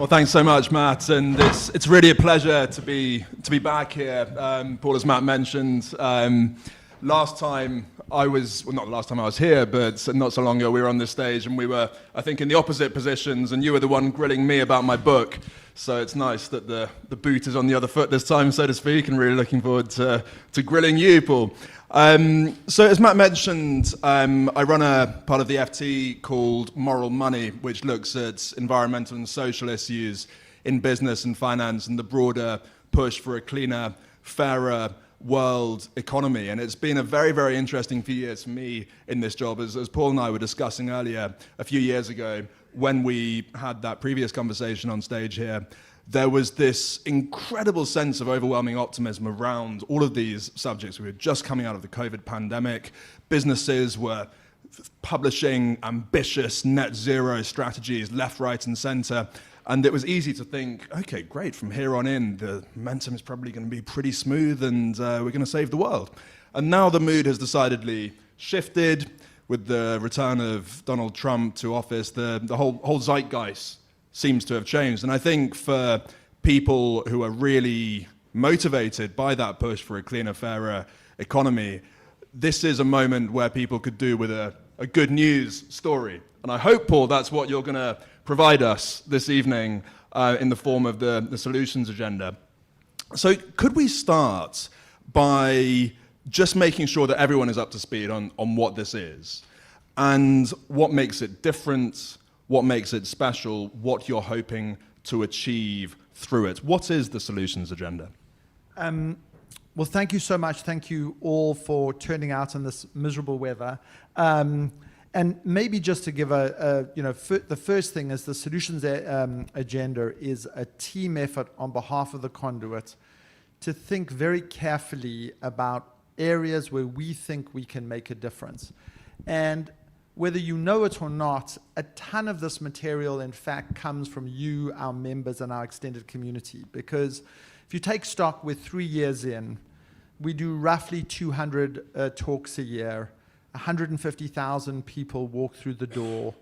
Well, thanks so much, Matt, and it's really a pleasure to be back here. Paul, as Matt mentioned, last time I was, well, not the last time I was here, but not so long ago, we were on this stage and we were, I think, in the opposite positions, and you were the one grilling me about my book. So it's nice that the boot is on the other foot this time, so to speak, and really looking forward to grilling you, Paul. So as Matt mentioned, I run a part of the FT called Moral Money, which looks at environmental and social issues in business and finance and the broader push for a cleaner, fairer world economy. And it's been a very, very interesting few years for me in this job. As Paul and I were discussing earlier, a few years ago, when we had that previous conversation on stage here, there was this incredible sense of overwhelming optimism around all of these subjects. We were just coming out of the COVID pandemic. Businesses were publishing ambitious net zero strategies left, right, and center. And it was easy to think, okay, great, from here on in, the momentum is probably going to be pretty smooth and we're going to save the world. And now the mood has decidedly shifted with the return of Donald Trump to office. The whole zeitgeist seems to have changed. And I think for people who are really motivated by that push for a cleaner, fairer economy, this is a moment where people could do with a good news story. And I hope, Paul, that's what you're going to provide us this evening in the form of the solutions agenda. So could we start by just making sure that everyone is up to speed on what this is and what makes it different, what makes it special, what you're hoping to achieve through it? What is the solutions agenda? Well, thank you so much. Thank you all for turning out in this miserable weather. And maybe just to give the first thing is the solutions agenda is a team effort on behalf of the Conduit to think very carefully about areas where we think we can make a difference. And whether you know it or not, a ton of this material, in fact, comes from you, our members, and our extended community. Because if you take stock, we're 3 years in, we do roughly 200 talks a year. 150,000 people walk through the door.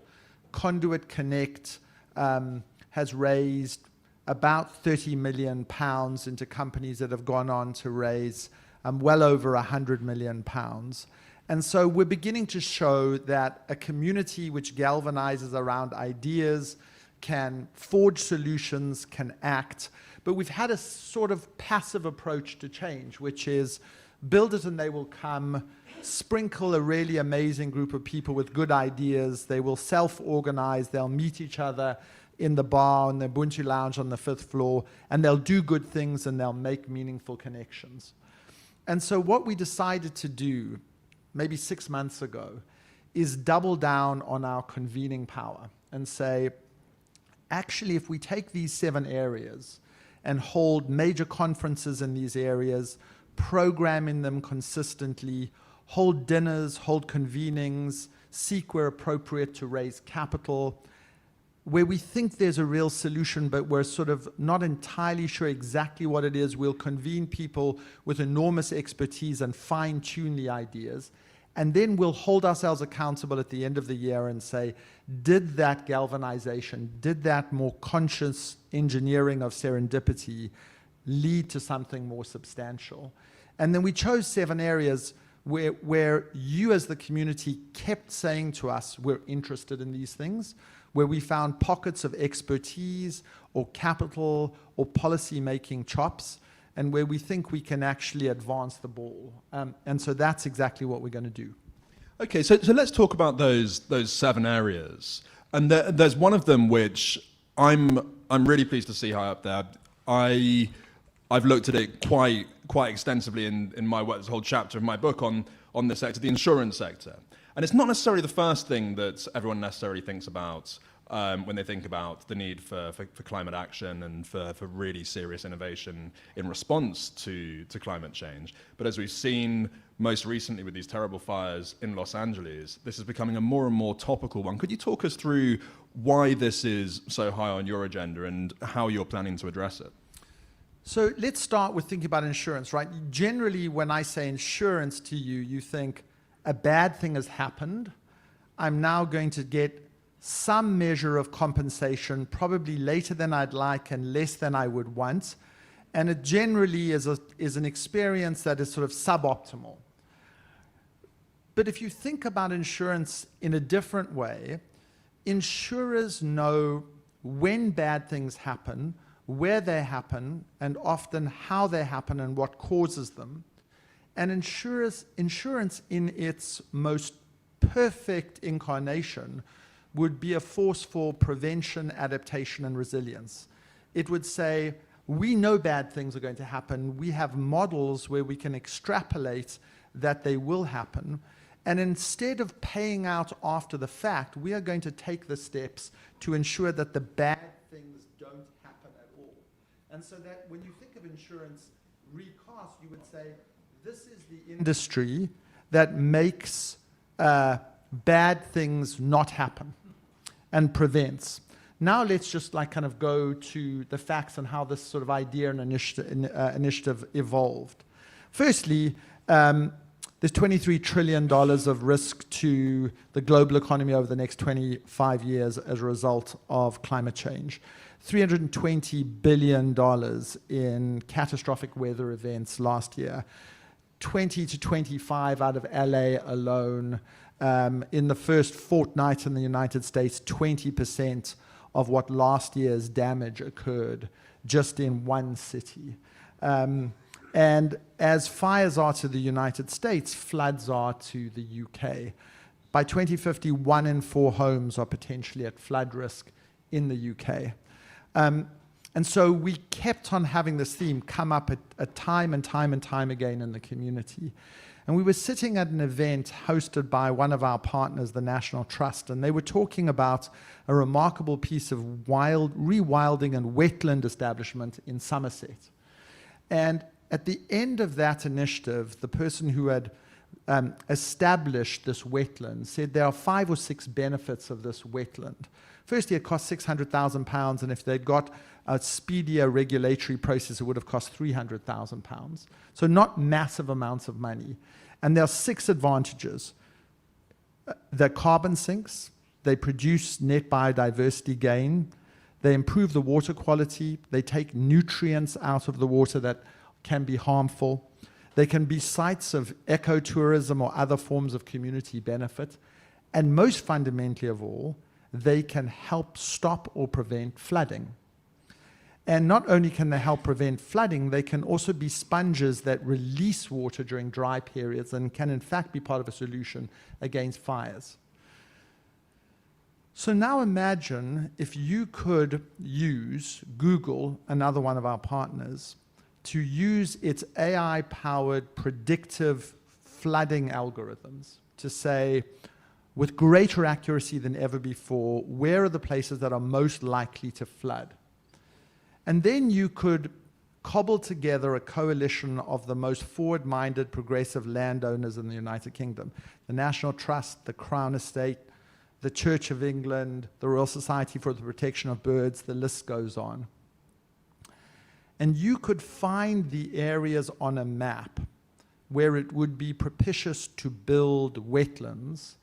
Conduit Connect has raised about 30 million pounds into companies that have gone on to raise well over 100 million pounds. And so we're beginning to show that a community which galvanizes around ideas can forge solutions, can act. But we've had a sort of passive approach to change, which is build it and they will come. Sprinkle a really amazing group of people with good ideas. They will self-organize. They'll meet each other in the bar, in the Ubuntu Lounge on the 5th floor, and they'll do good things and they'll make meaningful connections. And so what we decided to do, maybe 6 months ago, is double down on our convening power and say, actually, if we take these 7 areas and hold major conferences in these areas, program in them consistently, hold dinners, hold convenings, seek where appropriate to raise capital, where we think there's a real solution, but we're sort of not entirely sure exactly what it is, we'll convene people with enormous expertise and fine-tune the ideas. And then we'll hold ourselves accountable at the end of the year and say, did that galvanization, did that more conscious engineering of serendipity lead to something more substantial? And then we chose 7 areas where you as the community kept saying to us, we're interested in these things, where we found pockets of expertise or capital or policy-making chops, and where we think we can actually advance the ball. And so that's exactly what we're going to do. Okay, so let's talk about those 7 areas. And there's one of them which I'm really pleased to see high up there. I've looked at it quite extensively in my work. There's a whole chapter of my book on this sector, the insurance sector. And it's not necessarily the first thing that everyone necessarily thinks about when they think about the need for climate action and for really serious innovation in response to climate change. But as we've seen most recently with these terrible fires in Los Angeles, this is becoming a more and more topical one. Could you talk us through why this is so high on your agenda and how you're planning to address it? So let's start with thinking about insurance, right? Generally, when I say insurance to you, you think a bad thing has happened. I'm now going to get some measure of compensation, probably later than I'd like and less than I would want. And it generally is an experience that is sort of suboptimal. But if you think about insurance in a different way, insurers know when bad things happen, where they happen, and often how they happen and what causes them. And insurance in its most perfect incarnation would be a force for prevention, adaptation, and resilience. It would say, we know bad things are going to happen. We have models where we can extrapolate that they will happen. And instead of paying out after the fact, we are going to take the steps to ensure that the bad things don't happen at all. And so that when you think of insurance recast, you would say, this is the industry that makes bad things not happen and prevents. Now let's just kind of go to the facts and how this sort of idea and initiative evolved. Firstly, there's $23 trillion of risk to the global economy over the next 25 years as a result of climate change. $320 billion in catastrophic weather events last year. 20 to 25 out of LA alone. In the first fortnight in the United States, 20% of what last year's damage occurred just in one city. And as fires are to the United States, floods are to the UK. By 2050, 1 in 4 homes are potentially at flood risk in the UK. And so we kept on having this theme come up at time and time and time again in the community. And we were sitting at an event hosted by one of our partners, the National Trust, and they were talking about a remarkable piece of rewilding and wetland establishment in Somerset. And at the end of that initiative, the person who had established this wetland said there are 5 or 6 benefits of this wetland. Firstly, it cost £600,000, and if they'd got a speedier regulatory process, it would have cost £300,000. So not massive amounts of money. And there are 6 advantages. They're carbon sinks, they produce net biodiversity gain, they improve the water quality, they take nutrients out of the water that can be harmful. They can be sites of ecotourism or other forms of community benefit. And most fundamentally of all, they can help stop or prevent flooding. And not only can they help prevent flooding, they can also be sponges that release water during dry periods and can in fact be part of a solution against fires. So now imagine if you could use Google, another one of our partners, to use its AI-powered predictive flooding algorithms to say, with greater accuracy than ever before, where are the places that are most likely to flood? And then you could cobble together a coalition of the most forward-minded progressive landowners in the United Kingdom. The National Trust, the Crown Estate, the Church of England, the Royal Society for the Protection of Birds, the list goes on. And you could find the areas on a map where it would be propitious to build wetlands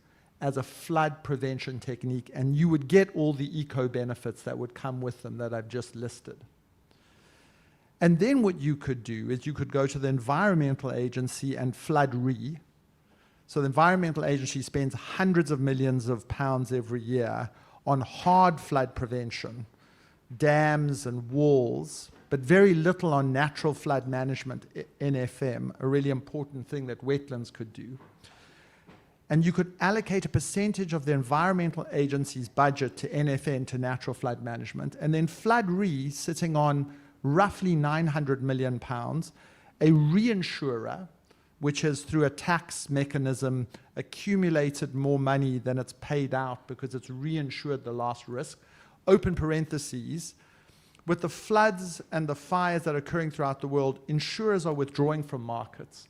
as a flood prevention technique, and you would get all the eco-benefits that would come with them that I've just listed. And then what you could do is you could go to the Environmental Agency and flood re. So the Environmental Agency spends hundreds of millions of pounds every year on hard flood prevention, dams and walls, but very little on natural flood management, NFM, a really important thing that wetlands could do. And you could allocate a percentage of the Environmental Agency's budget to NFN, to natural flood management, and then Flood Re, sitting on roughly £900 million, a reinsurer, which has, through a tax mechanism, accumulated more money than it's paid out because it's reinsured the last risk, open parentheses. With the floods and the fires that are occurring throughout the world, insurers are withdrawing from markets.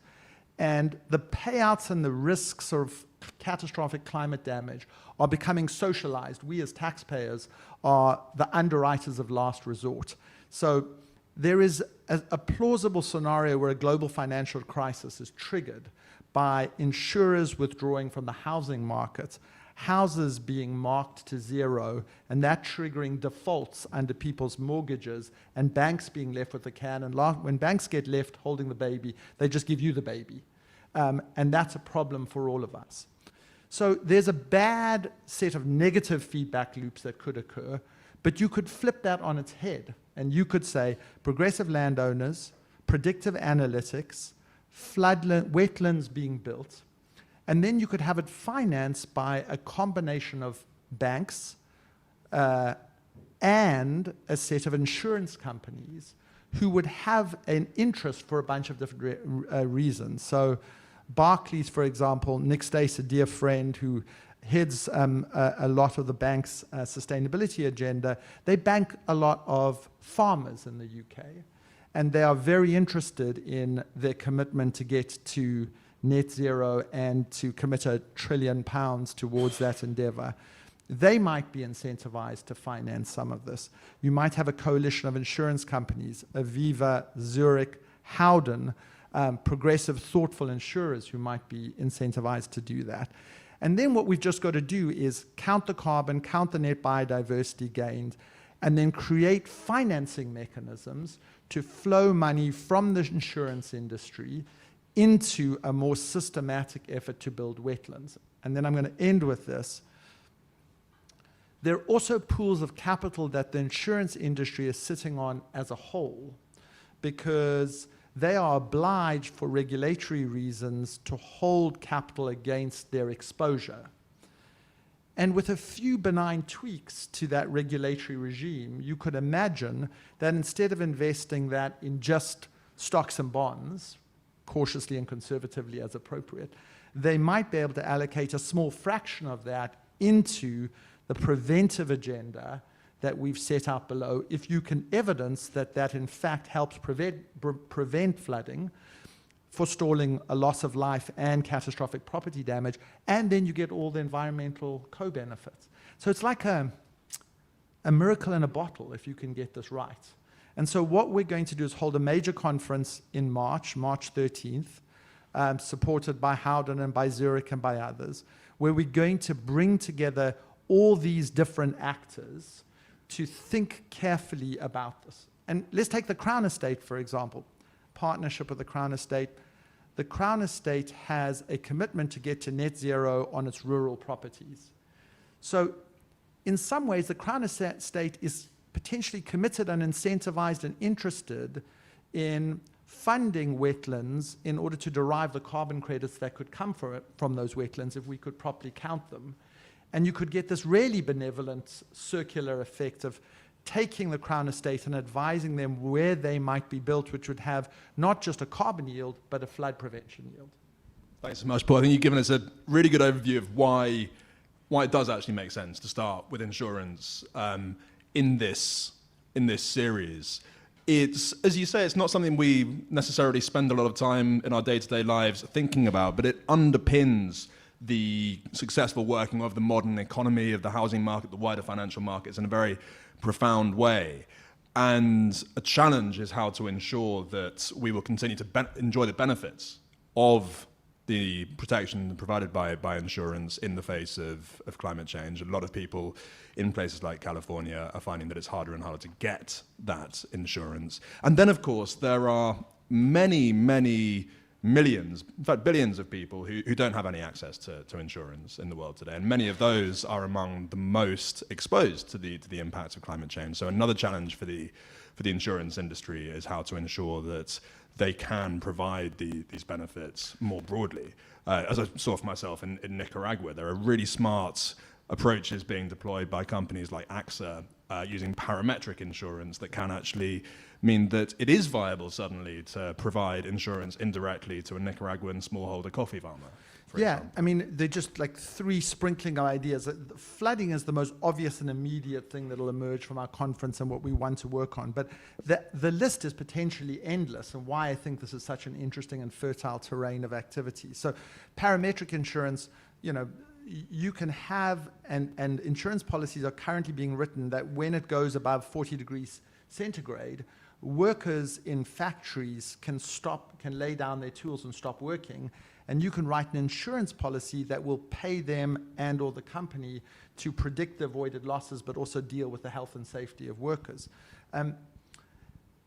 And the payouts and the risks of catastrophic climate damage are becoming socialized. We as taxpayers are the underwriters of last resort. So there is a plausible scenario where a global financial crisis is triggered by insurers withdrawing from the housing market. houses being marked to zero, and that triggering defaults under people's mortgages, and banks being left with the can. And when banks get left holding the baby, they just give you the baby. And that's a problem for all of us. So there's a bad set of negative feedback loops that could occur, but you could flip that on its head, and you could say progressive landowners, predictive analytics, wetlands being built, and then you could have it financed by a combination of banks and a set of insurance companies who would have an interest for a bunch of different reasons. So Barclays, for example, Nick Stace, a dear friend who heads a lot of the bank's sustainability agenda, they bank a lot of farmers in the UK. And they are very interested in their commitment to get to net zero and to commit £1 trillion towards that endeavor. They might be incentivized to finance some of this. You might have a coalition of insurance companies, Aviva, Zurich, Howden, progressive, thoughtful insurers who might be incentivized to do that. And then what we've just got to do is count the carbon, count the net biodiversity gained, and then create financing mechanisms to flow money from the insurance industry into a more systematic effort to build wetlands. And then I'm going to end with this. There are also pools of capital that the insurance industry is sitting on as a whole, because they are obliged for regulatory reasons to hold capital against their exposure. And with a few benign tweaks to that regulatory regime, you could imagine that instead of investing that in just stocks and bonds, cautiously and conservatively as appropriate, they might be able to allocate a small fraction of that into the preventive agenda that we've set out below, if you can evidence that that in fact helps prevent flooding, forestalling a loss of life and catastrophic property damage, and then you get all the environmental co-benefits. So it's like a miracle in a bottle if you can get this right. And so what we're going to do is hold a major conference in March 13th, supported by Howden and by Zurich and by others, where we're going to bring together all these different actors to think carefully about this. And let's take the Crown Estate, for example. Partnership with the Crown Estate. The Crown Estate has a commitment to get to net zero on its rural properties. So in some ways, the Crown Estate is potentially committed and incentivized and interested in funding wetlands in order to derive the carbon credits that could come from those wetlands if we could properly count them. And you could get this really benevolent circular effect of taking the Crown Estate and advising them where they might be built, which would have not just a carbon yield, but a flood prevention yield. Thanks so much, Paul. I think you've given us a really good overview of why it does actually make sense to start with insurance in this series. It's, as you say, it's not something we necessarily spend a lot of time in our day-to-day lives thinking about, but it underpins the successful working of the modern economy, of the housing market, the wider financial markets in a very profound way. And a challenge is how to ensure that we will continue to enjoy the benefits of the protection provided by insurance in the face of climate change. A lot of people in places like California are finding that it's harder and harder to get that insurance. And then, of course, there are many, many millions, in fact billions of people who don't have any access to insurance in the world today, and many of those are among the most exposed to the impacts of climate change. So another challenge for the insurance industry is how to ensure that they can provide these benefits more broadly. As I saw for myself in Nicaragua, there are really smart approaches being deployed by companies like AXA using parametric insurance that can actually mean that it is viable suddenly to provide insurance indirectly to a Nicaraguan smallholder coffee farmer. Yeah, example. I mean, they're just like three sprinkling of ideas. Flooding is the most obvious and immediate thing that will emerge from our conference and what we want to work on. But the list is potentially endless, and why I think this is such an interesting and fertile terrain of activity. So parametric insurance, you know, you can have, and insurance policies are currently being written that when it goes above 40 degrees centigrade, workers in factories can lay down their tools and stop working, and you can write an insurance policy that will pay them and or the company to predict the avoided losses, but also deal with the health and safety of workers.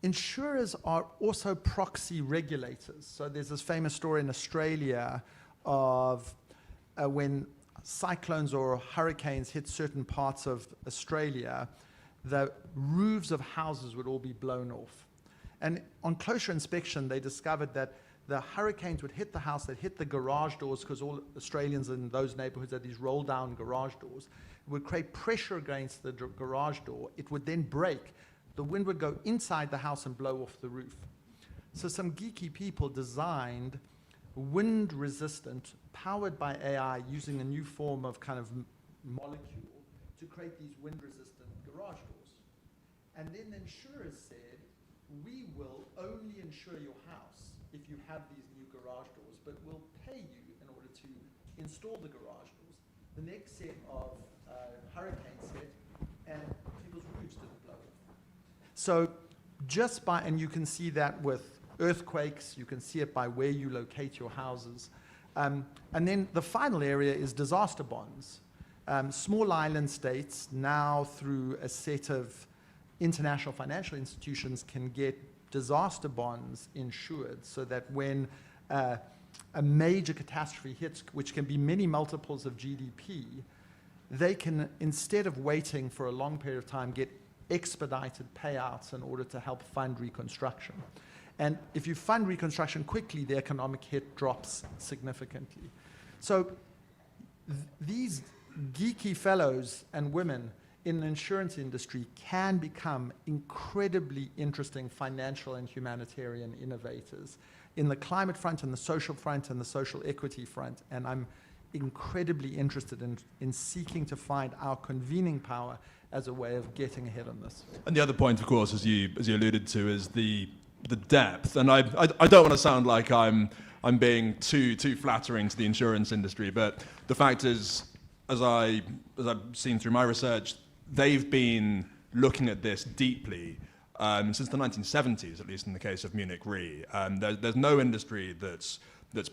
Insurers are also proxy regulators. So there's this famous story in Australia of when cyclones or hurricanes hit certain parts of Australia, the roofs of houses would all be blown off. And on closer inspection, they discovered that the hurricanes would hit the house, they'd hit the garage doors, because all Australians in those neighborhoods had these roll-down garage doors. It would create pressure against the garage door. It would then break. The wind would go inside the house and blow off the roof. So some geeky people designed wind-resistant, powered by AI, using a new form of kind of molecule to create these wind-resistant garage doors. And then the insurers said, we will only insure your house if you have these new garage doors, but we'll pay you in order to install the garage doors. The next set of hurricanes hit, and people's roofs didn't blow off. So just by, and you can see that with earthquakes, you can see it by where you locate your houses. And then the final area is disaster bonds. Small island states now, through a set of international financial institutions, can get disaster bonds insured, so that when a major catastrophe hits, which can be many multiples of GDP, they can, instead of waiting for a long period of time, get expedited payouts in order to help fund reconstruction. And if you fund reconstruction quickly, the economic hit drops significantly. So these geeky fellows and women in the insurance industry can become incredibly interesting financial and humanitarian innovators in the climate front and the social front and the social equity front. And I'm incredibly interested in seeking to find our convening power as a way of getting ahead on this. And the other point, of course, as you alluded to, is the depth. And I don't want to sound like I'm being too flattering to the insurance industry, but the fact is, as I've seen through my research, they've been looking at this deeply since the 1970s, at least in the case of Munich Re. There's no industry that's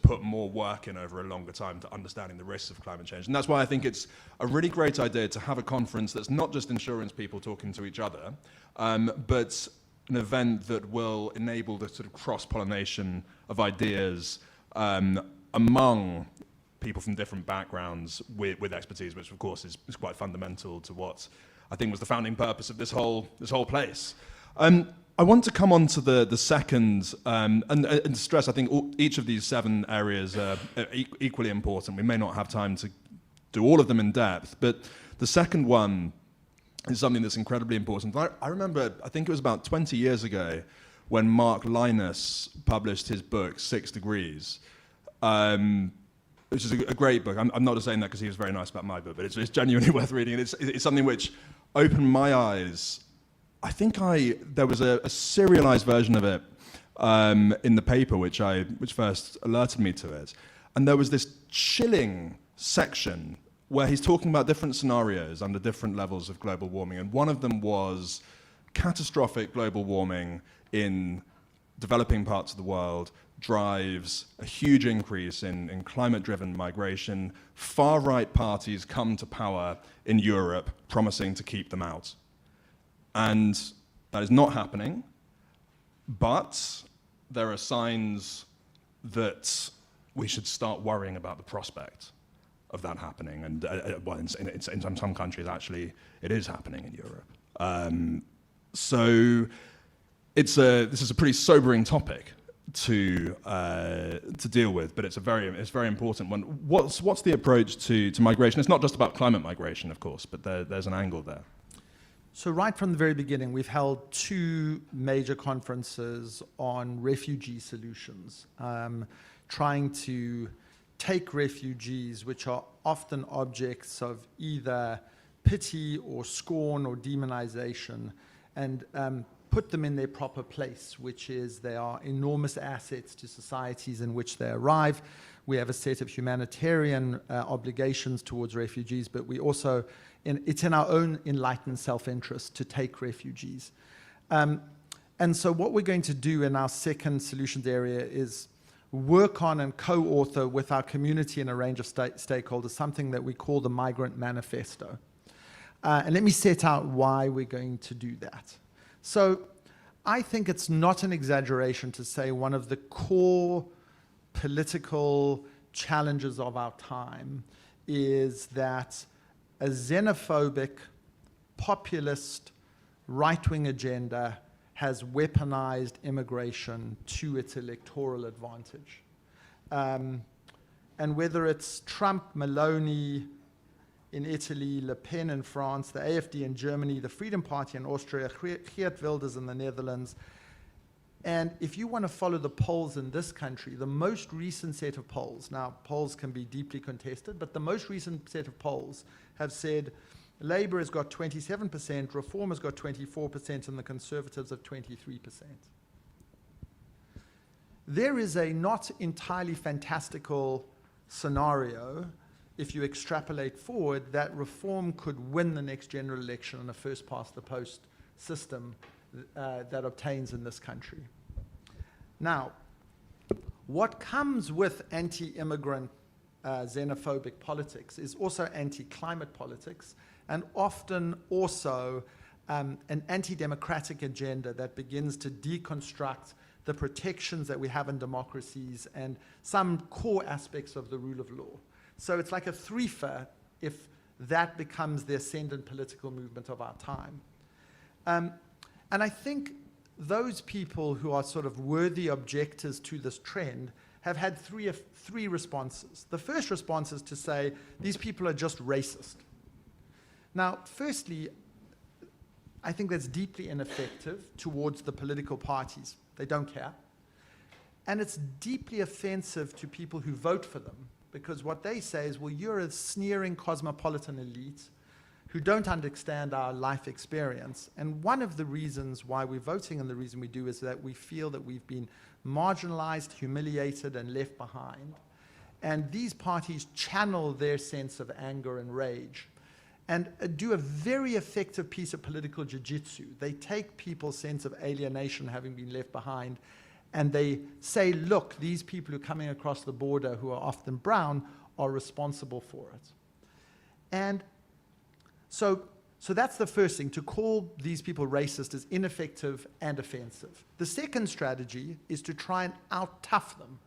put more work in over a longer time to understanding the risks of climate change. And that's why I think it's a really great idea to have a conference that's not just insurance people talking to each other, but an event that will enable the sort of cross-pollination of ideas among people from different backgrounds with expertise, which of course is quite fundamental to what I think was the founding purpose of this whole place. I want to come on to the second, and stress, I think each of these 7 areas are equally important. We may not have time to do all of them in depth, but the second one is something that's incredibly important. I remember, I think it was about 20 years ago, when Mark Linus published his book, 6 Degrees, which is a great book. I'm not just saying that because he was very nice about my book, but it's genuinely worth reading. It's something which opened my eyes. I think there was a serialized version of it in the paper which first alerted me to it. And there was this chilling section where he's talking about different scenarios under different levels of global warming. And one of them was catastrophic global warming in developing parts of the world drives a huge increase in climate-driven migration. Far-right parties come to power in Europe promising to keep them out. And that is not happening, but there are signs that we should start worrying about the prospect of that happening. And well, in some countries, actually, it is happening in Europe. So this is a pretty sobering topic to deal with, but it's a very important one. What's the approach to migration? It's not just about climate migration, of course, but there's an angle there. So right from the very beginning, we've held 2 major conferences on refugee solutions, trying to take refugees, which are often objects of either pity or scorn or demonization, and put them in their proper place, which is they are enormous assets to societies in which they arrive. We have a set of humanitarian obligations towards refugees, but we also, it's in our own enlightened self-interest to take refugees. And so what we're going to do in our second solutions area is work on and co-author with our community and a range of stakeholders something that we call the Migrant Manifesto. And let me set out why we're going to do that. So I think it's not an exaggeration to say one of the core political challenges of our time is that a xenophobic, populist, right-wing agenda has weaponized immigration to its electoral advantage. And whether it's Trump, Meloni in Italy, Le Pen in France, the AfD in Germany, the Freedom Party in Austria, Geert Wilders in the Netherlands, and if you want to follow the polls in this country, the most recent set of polls, now polls can be deeply contested, but the most recent set of polls have said Labour has got 27%, Reform has got 24%, and the Conservatives have 23%. There is a not entirely fantastical scenario, if you extrapolate forward, that Reform could win the next general election on a first-past-the-post system that obtains in this country. Now, what comes with anti-immigrant xenophobic politics is also anti-climate politics, and often also an anti-democratic agenda that begins to deconstruct the protections that we have in democracies and some core aspects of the rule of law. So it's like a threefer if that becomes the ascendant political movement of our time. And I think those people who are sort of worthy objectors to this trend have had three responses. The first response is to say, these people are just racist. Now, firstly, I think that's deeply ineffective towards the political parties. They don't care. And it's deeply offensive to people who vote for them, because what they say is, well, you're a sneering cosmopolitan elite who don't understand our life experience. And one of the reasons why we're voting and the reason we do is that we feel that we've been marginalized, humiliated, and left behind. And these parties channel their sense of anger and rage and do a very effective piece of political jiu-jitsu. They take people's sense of alienation, having been left behind, and they say, look, these people who are coming across the border who are often brown are responsible for it. And so that's the first thing. To call these people racist is ineffective and offensive. The second strategy is to try and out-tough them.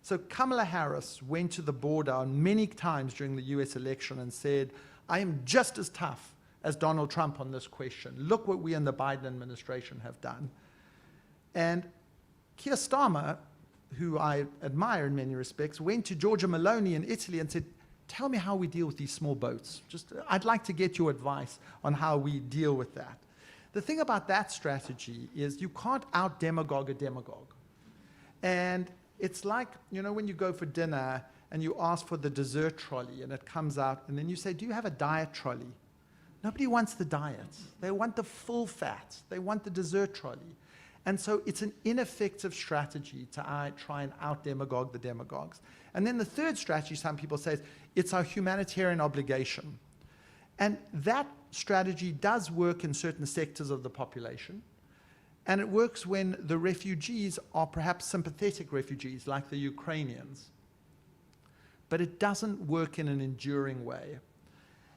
So Kamala Harris went to the border many times during the US election and said, I am just as tough as Donald Trump on this question. Look what we in the Biden administration have done. And Keir Starmer, who I admire in many respects, went to Giorgia Meloni in Italy and said, tell me how we deal with these small boats. I'd like to get your advice on how we deal with that. The thing about that strategy is you can't out-demagogue a demagogue. And it's like, you know, when you go for dinner and you ask for the dessert trolley and it comes out, and then you say, do you have a diet trolley? Nobody wants the diet. They want the full fat. They want the dessert trolley. And so it's an ineffective strategy to try and out-demagogue the demagogues. And then the third strategy, some people say, is it's our humanitarian obligation. And that strategy does work in certain sectors of the population. And it works when the refugees are perhaps sympathetic refugees, like the Ukrainians. But it doesn't work in an enduring way.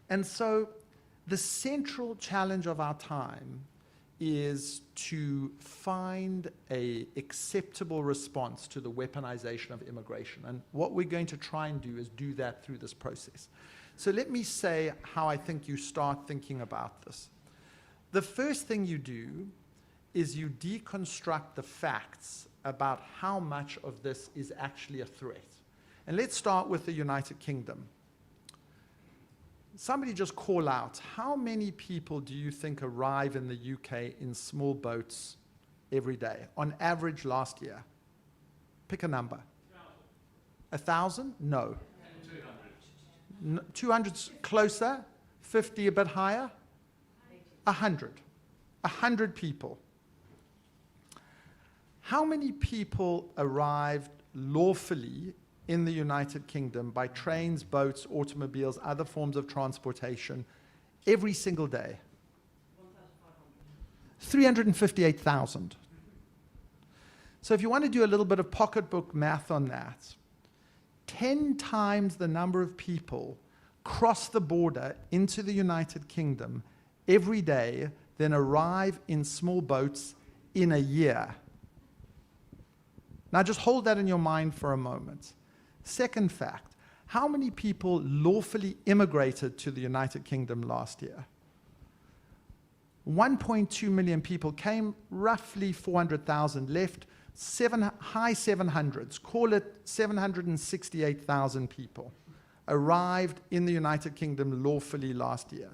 And so the central challenge of our time is to find an acceptable response to the weaponization of immigration. And what we're going to try and do is do that through this process. So let me say how I think you start thinking about this. The first thing you do is you deconstruct the facts about how much of this is actually a threat. And let's start with the United Kingdom. Somebody just call out, how many people do you think arrive in the UK in small boats every day, on average last year? Pick a number. 1,000? No. 200. 200's closer. 50 a bit higher. 100. 100 people. How many people arrived lawfully in the United Kingdom by trains, boats, automobiles, other forms of transportation every single day? 358,000. So if you want to do a little bit of pocketbook math on that, 10 times the number of people cross the border into the United Kingdom every day than arrive in small boats in a year. Now just hold that in your mind for a moment. Second fact, how many people lawfully immigrated to the United Kingdom last year? 1.2 million people came, roughly 400,000 left, high 700s, call it 768,000 people arrived in the United Kingdom lawfully last year.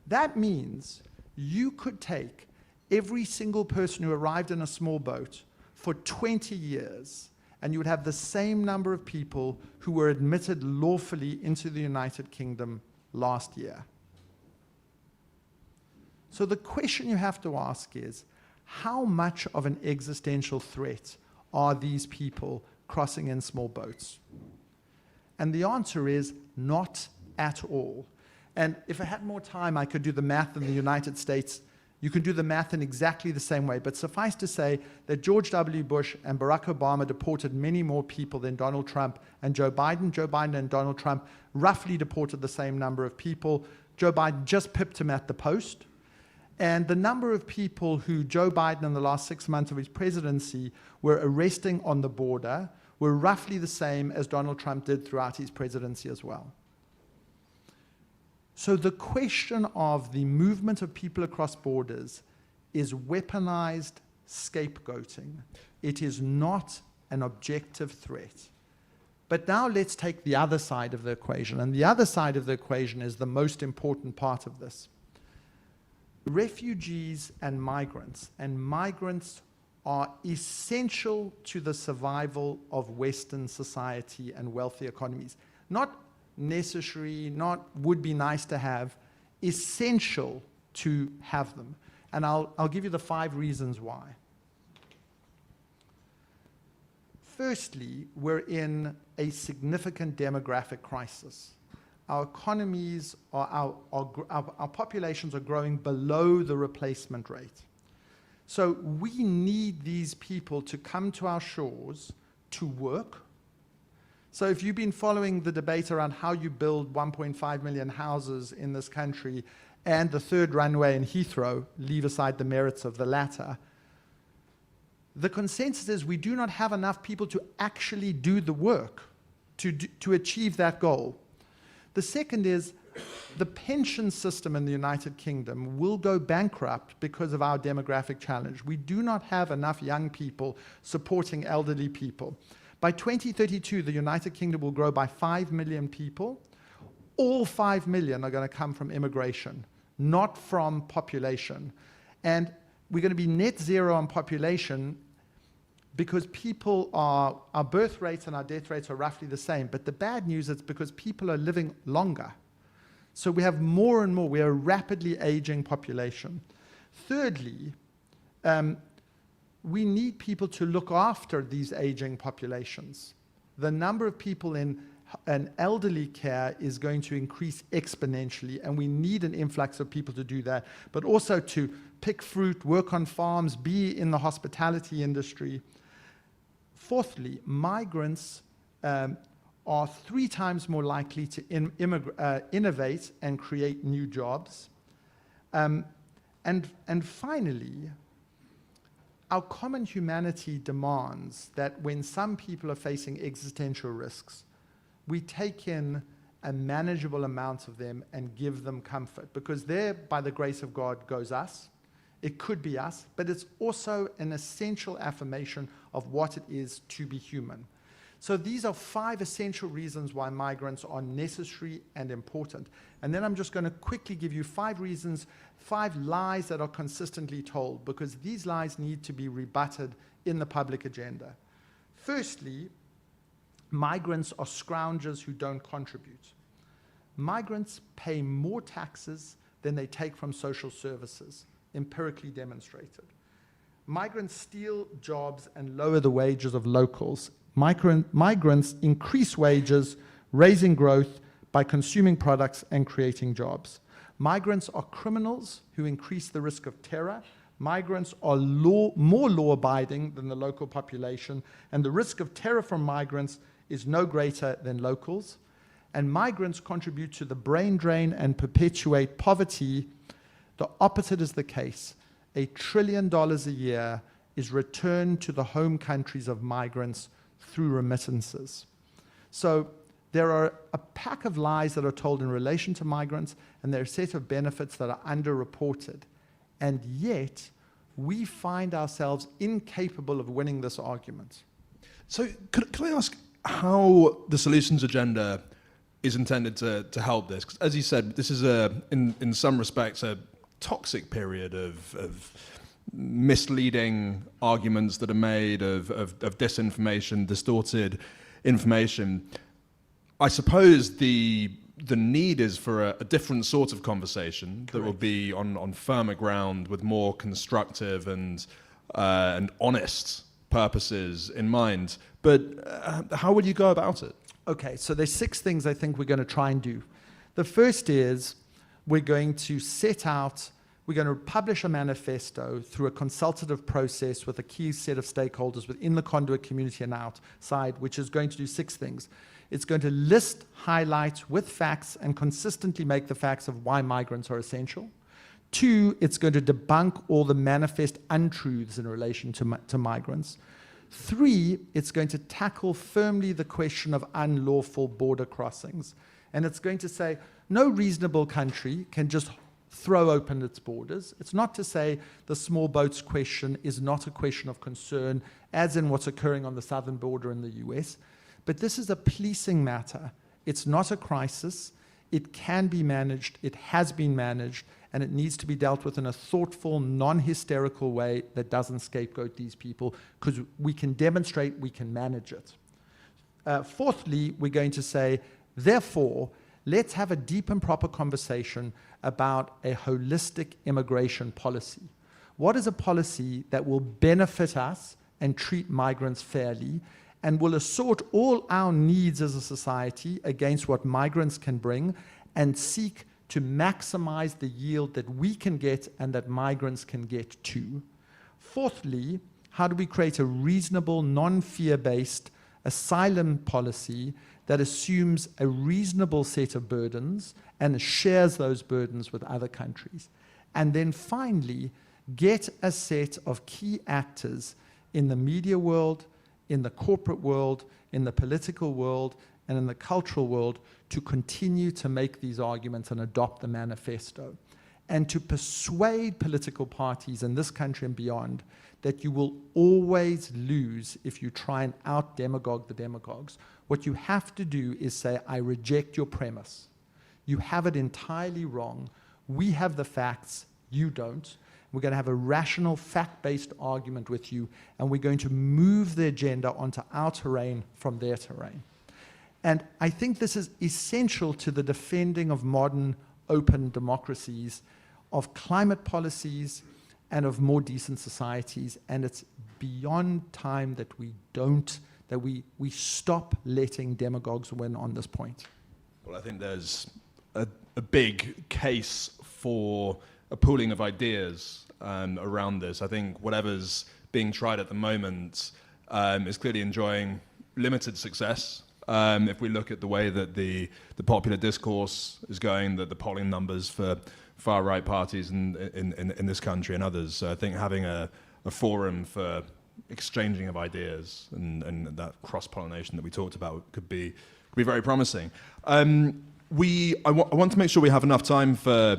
That means you could take every single person who arrived in a small boat for 20 years, and you would have the same number of people who were admitted lawfully into the United Kingdom last year. So the question you have to ask is, how much of an existential threat are these people crossing in small boats? And the answer is not at all. And if I had more time, I could do the math in the United States. You can do the math in exactly the same way. But suffice to say that George W. Bush and Barack Obama deported many more people than Donald Trump and Joe Biden. Joe Biden and Donald Trump roughly deported the same number of people. Joe Biden just pipped him at the post. And the number of people who Joe Biden in the last 6 months of his presidency were arresting on the border were roughly the same as Donald Trump did throughout his presidency as well. So the question of the movement of people across borders is weaponized scapegoating. It is not an objective threat. But now let's take the other side of the equation. And the other side of the equation is the most important part of this. Refugees and migrants are essential to the survival of Western society and wealthy economies. Not necessary, not would be nice to have, essential to have them. And I'll give you the 5 reasons why. Firstly, we're in a significant demographic crisis. Our economies, our populations are growing below the replacement rate. So we need these people to come to our shores to work. So if you've been following the debate around how you build 1.5 million houses in this country and the 3rd runway in Heathrow, leave aside the merits of the latter, the consensus is we do not have enough people to actually do the work to achieve that goal. The second is the pension system in the United Kingdom will go bankrupt because of our demographic challenge. We do not have enough young people supporting elderly people. By 2032, the United Kingdom will grow by 5 million people. All 5 million are going to come from immigration, not from population. And we're going to be net zero on population because our birth rates and our death rates are roughly the same. But the bad news is because people are living longer. So we have more and more. We are a rapidly aging population. Thirdly, we need people to look after these aging populations. The number of people in an elderly care is going to increase exponentially, and we need an influx of people to do that, but also to pick fruit, work on farms, be in the hospitality industry. Fourthly, migrants are 3 times more likely to innovate and create new jobs. And finally, our common humanity demands that when some people are facing existential risks, we take in a manageable amount of them and give them comfort, because there, by the grace of God, goes us. It could be us, but it's also an essential affirmation of what it is to be human. So these are 5 essential reasons why migrants are necessary and important. And then I'm just going to quickly give you 5 reasons, 5 lies that are consistently told, because these lies need to be rebutted in the public agenda. Firstly, migrants are scroungers who don't contribute. Migrants pay more taxes than they take from social services, empirically demonstrated. Migrants steal jobs and lower the wages of locals. Migrants increase wages, raising growth by consuming products and creating jobs. Migrants are criminals who increase the risk of terror Migrants are more law-abiding than the local population, and the risk of terror from migrants is no greater than locals. And migrants contribute to the brain drain and perpetuate poverty. The opposite is the case. $1 trillion a year is returned to the home countries of migrants through remittances. So there are a pack of lies that are told in relation to migrants, and there are a set of benefits that are underreported. And yet, we find ourselves incapable of winning this argument. So could I ask how the solutions agenda is intended to help this? 'Cause as you said, this is, in some respects, a toxic period of misleading arguments that are made, of disinformation, distorted information. I suppose the need is for a different sort of conversation. Correct. That will be on firmer ground with more constructive and honest purposes in mind. But how would you go about it? Okay, so there's 6 things I think we're going to try and do. The first is we're going to we're going to publish a manifesto through a consultative process with a key set of stakeholders within the Conduit community and outside, which is going to do 6 things. It's going to list, highlight with facts, and consistently make the facts of why migrants are essential. 2, it's going to debunk all the manifest untruths in relation to migrants. 3, it's going to tackle firmly the question of unlawful border crossings. And it's going to say no reasonable country can just throw open its borders. It's not to say the small boats question is not a question of concern, as in what's occurring on the southern border in the US. But this is a policing matter. It's not a crisis. It can be managed. It has been managed. And it needs to be dealt with in a thoughtful, non-hysterical way that doesn't scapegoat these people, because we can demonstrate we can manage it. 4thly, we're going to say, therefore, let's have a deep and proper conversation about a holistic immigration policy. What is a policy that will benefit us and treat migrants fairly, and will assort all our needs as a society against what migrants can bring, and seek to maximize the yield that we can get and that migrants can get too? 4thly, how do we create a reasonable, non-fear-based asylum policy that assumes a reasonable set of burdens and shares those burdens with other countries? And then finally, get a set of key actors in the media world, in the corporate world, in the political world, and in the cultural world to continue to make these arguments and adopt the manifesto, and to persuade political parties in this country and beyond that you will always lose if you try and out-demagogue the demagogues. What you have to do is say, I reject your premise. You have it entirely wrong. We have the facts, you don't. We're going to have a rational, fact-based argument with you, and we're going to move the agenda onto our terrain from their terrain. And I think this is essential to the defending of modern, open democracies, of climate policies, and of more decent societies. And it's beyond time that we stop letting demagogues win on this point. Well, I think there's a big case for a pooling of ideas around this. I think whatever's being tried at the moment is clearly enjoying limited success. If we look at the way that the popular discourse is going, the polling numbers for far-right parties in this country and others. So I think having a forum for exchanging of ideas and that cross-pollination that we talked about could be very promising. I want to make sure we have enough time for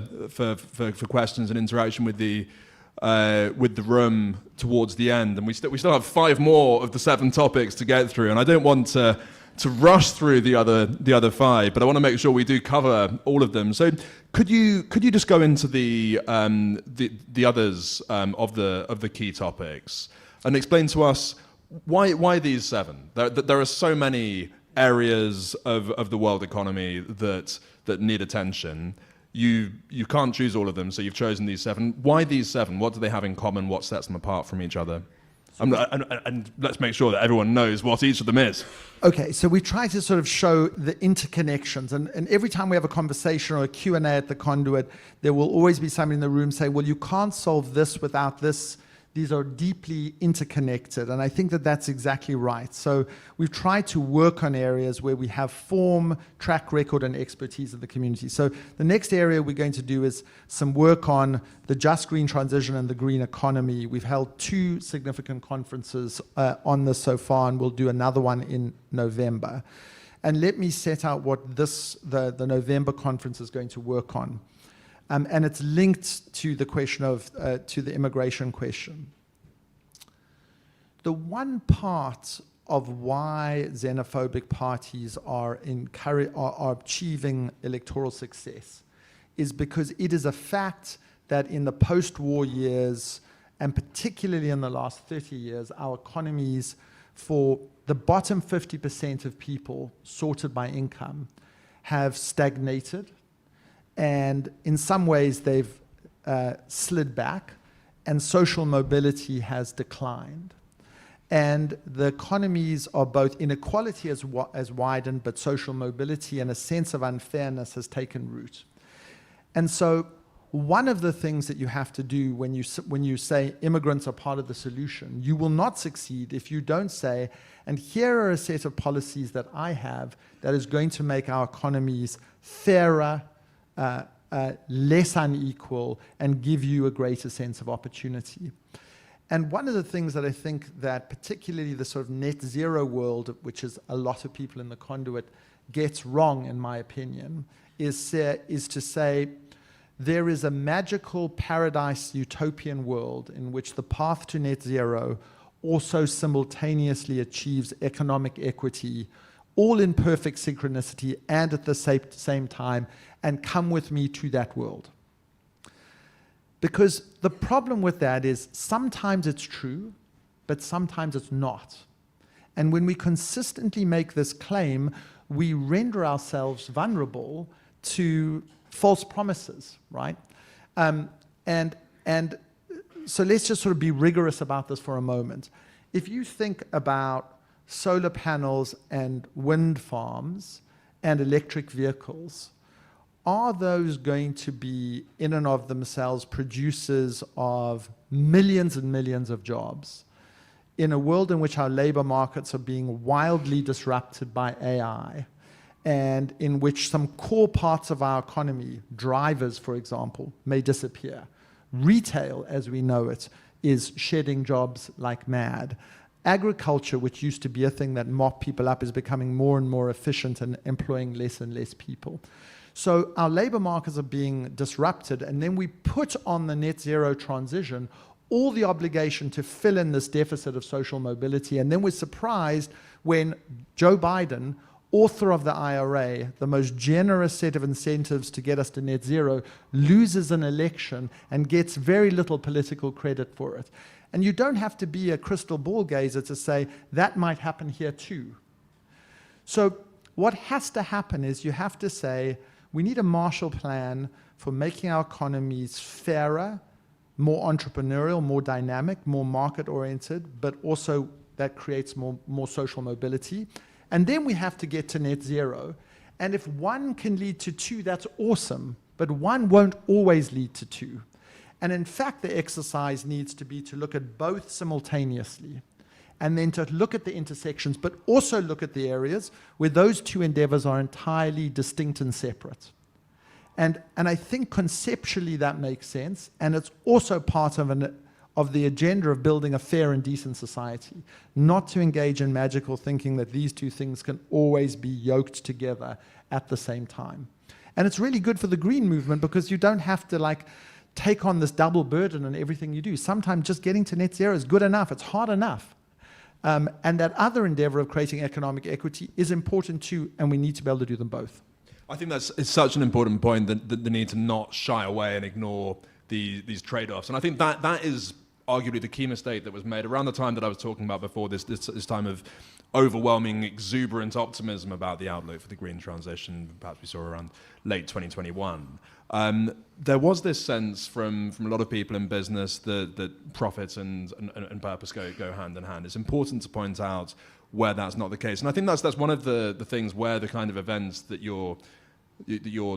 questions and interaction with the room towards the end, and we still have 5 more of the 7 topics to get through, and I don't want to rush through the other 5, but I want to make sure we do cover all of them. So could you just go into the others of the key topics and explain to us why these 7? There are so many areas of the world economy that need attention. You can't choose all of them, so you've chosen these 7. Why these 7? What do they have in common? What sets them apart from each other? And let's make sure that everyone knows what each of them is. Okay, so we try to sort of show the interconnections, and every time we have a conversation or a Q&A at the Conduit, there will always be somebody in the room say, well, you can't solve this without this. These are deeply interconnected, and I think that that's exactly right. So we've tried to work on areas where we have form, track record, and expertise of the community. So the next area we're going to do is some work on the just green transition and the green economy. We've held 2 significant conferences on this so far, and we'll do another one in November. And let me set out what the November conference is going to work on. And it's linked to the question of, to the immigration question. The one part of why xenophobic parties are achieving electoral success is because it is a fact that in the post-war years, and particularly in the last 30 years, our economies for the bottom 50% of people sorted by income have stagnated. And in some ways, they've slid back, and social mobility has declined. And the economies are both inequality has widened, but social mobility and a sense of unfairness has taken root. And so one of the things that you have to do when you say immigrants are part of the solution, you will not succeed if you don't say, and here are a set of policies that I have that is going to make our economies fairer, less unequal, and give you a greater sense of opportunity. And one of the things that I think that particularly the sort of net zero world, which is a lot of people in the Conduit, gets wrong, in my opinion, is to say there is a magical paradise utopian world in which the path to net zero also simultaneously achieves economic equity, all in perfect synchronicity and at the same time, and come with me to that world. Because the problem with that is sometimes it's true, but sometimes it's not. And when we consistently make this claim, we render ourselves vulnerable to false promises, right? And so let's just sort of be rigorous about this for a moment. If you think about solar panels and wind farms and electric vehicles, are those going to be in and of themselves producers of millions and millions of jobs in a world in which our labor markets are being wildly disrupted by AI, and in which some core parts of our economy, drivers, for example, may disappear? Retail, as we know it, is shedding jobs like mad. Agriculture, which used to be a thing that mopped people up, is becoming more and more efficient and employing less and less people. So our labor markets are being disrupted, and then we put on the net zero transition all the obligation to fill in this deficit of social mobility, and then we're surprised when Joe Biden, author of the IRA, the most generous set of incentives to get us to net zero, loses an election and gets very little political credit for it. And you don't have to be a crystal ball gazer to say that might happen here too. So what has to happen is you have to say, we need a Marshall Plan for making our economies fairer, more entrepreneurial, more dynamic, more market-oriented, but also that creates more social mobility. And then we have to get to net zero. And if one can lead to 2, that's awesome, but one won't always lead to 2. And in fact, the exercise needs to be to look at both simultaneously, and then to look at the intersections, but also look at the areas where those 2 endeavors are entirely distinct and separate. And I think conceptually that makes sense, and it's also part of the agenda of building a fair and decent society, not to engage in magical thinking that these 2 things can always be yoked together at the same time. And it's really good for the green movement because you don't have to take on this double burden in everything you do. Sometimes just getting to net zero is good enough, it's hard enough. And that other endeavor of creating economic equity is important too, and we need to be able to do them both. I think it's such an important point, that the need to not shy away and ignore these trade-offs. And I think that is arguably the key mistake that was made around the time that I was talking about before, this time of overwhelming, exuberant optimism about the outlook for the green transition, perhaps we saw around late 2021. There was this sense from a lot of people in business that profit and purpose go hand in hand. It's important to point out where that's not the case. And I think that's one of the things where the kind of events that you're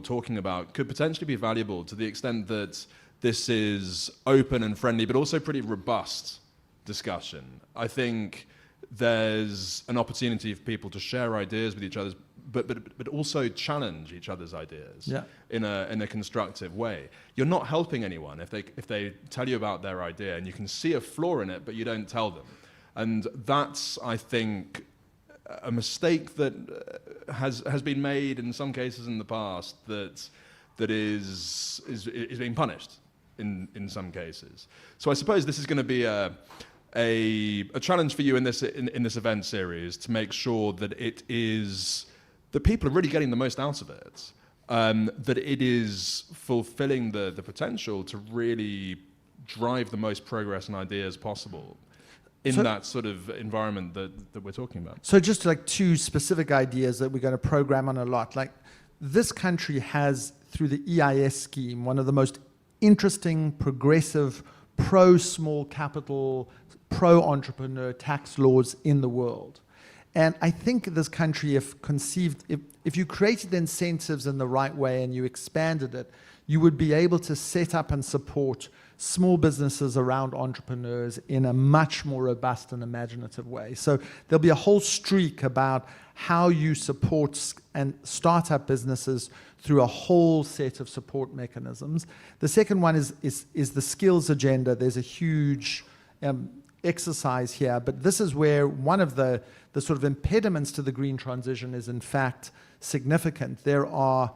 talking about could potentially be valuable, to the extent that this is open and friendly, but also pretty robust discussion. I think there's an opportunity for people to share ideas with each other, but also challenge each other's ideas in a constructive way. You're not helping anyone if they tell you about their idea and you can see a flaw in it, but you don't tell them. And that's, I think, a mistake that has been made in some cases in the past that is being punished in some cases. So I suppose this is going to be a challenge for you in this event series, to make sure that that people are really getting the most out of it, that it is fulfilling the potential to really drive the most progress and ideas possible in that sort of environment that we're talking about. So just like two specific ideas that we're going to program on a lot. Like, this country has, through the EIS scheme, one of the most interesting, progressive, pro-small capital, pro-entrepreneur tax laws in the world. And I think this country, if you created the incentives in the right way and you expanded it, you would be able to set up and support small businesses around entrepreneurs in a much more robust and imaginative way. So there'll be a whole streak about how you support and startup businesses through a whole set of support mechanisms. The second one is the skills agenda. There's a huge exercise here, but this is where one of the sort of impediments to the green transition is in fact significant. There are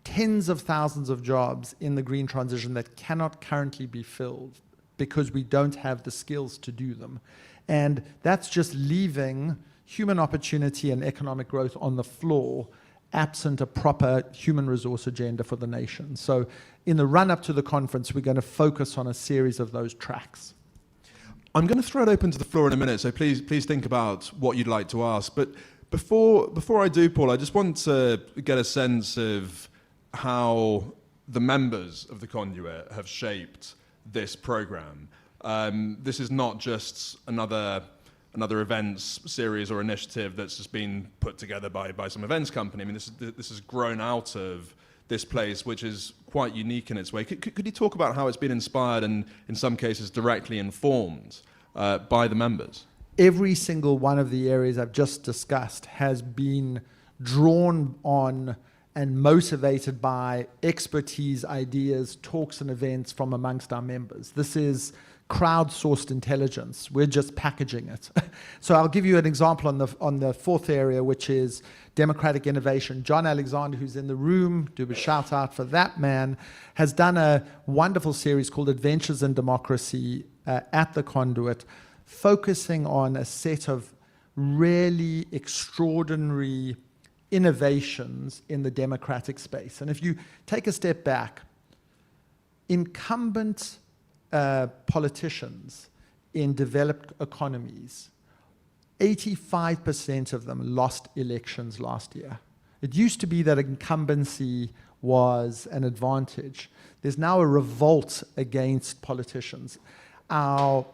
tens of thousands of jobs in the green transition that cannot currently be filled because we don't have the skills to do them. And that's just leaving human opportunity and economic growth on the floor, absent a proper human resource agenda for the nation. So in the run-up to the conference, we're going to focus on a series of those tracks. I'm going to throw it open to the floor in a minute, so please think about what you'd like to ask. But before I do, Paul, I just want to get a sense of how the members of the Conduit have shaped this program. This is not just another events series or initiative that's just been put together by some events company. I mean, this has grown out of this place, which is quite unique in its way. Could you talk about how it's been inspired and, in some cases, directly informed by the members? Every single one of the areas I've just discussed has been drawn on and motivated by expertise, ideas, talks and events from amongst our members. This is crowdsourced intelligence. We're just packaging it. So I'll give you an example on the fourth area, which is democratic innovation. John Alexander, who's in the room, do a shout out for that man, has done a wonderful series called Adventures in Democracy at the Conduit, focusing on a set of really extraordinary innovations in the democratic space. And if you take a step back, incumbent politicians in developed economies, 85% of them lost elections last year. It used to be that incumbency was an advantage. There's now a revolt against politicians. Our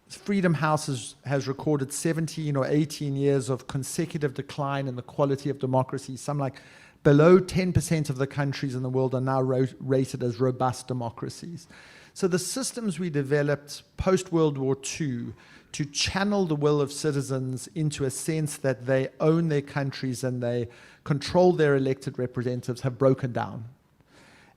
Freedom House has recorded 17 or 18 years of consecutive decline in the quality of democracy. Some like below 10% of the countries in the world are now rated as robust democracies. So the systems we developed post-World War II to channel the will of citizens into a sense that they own their countries and they control their elected representatives have broken down.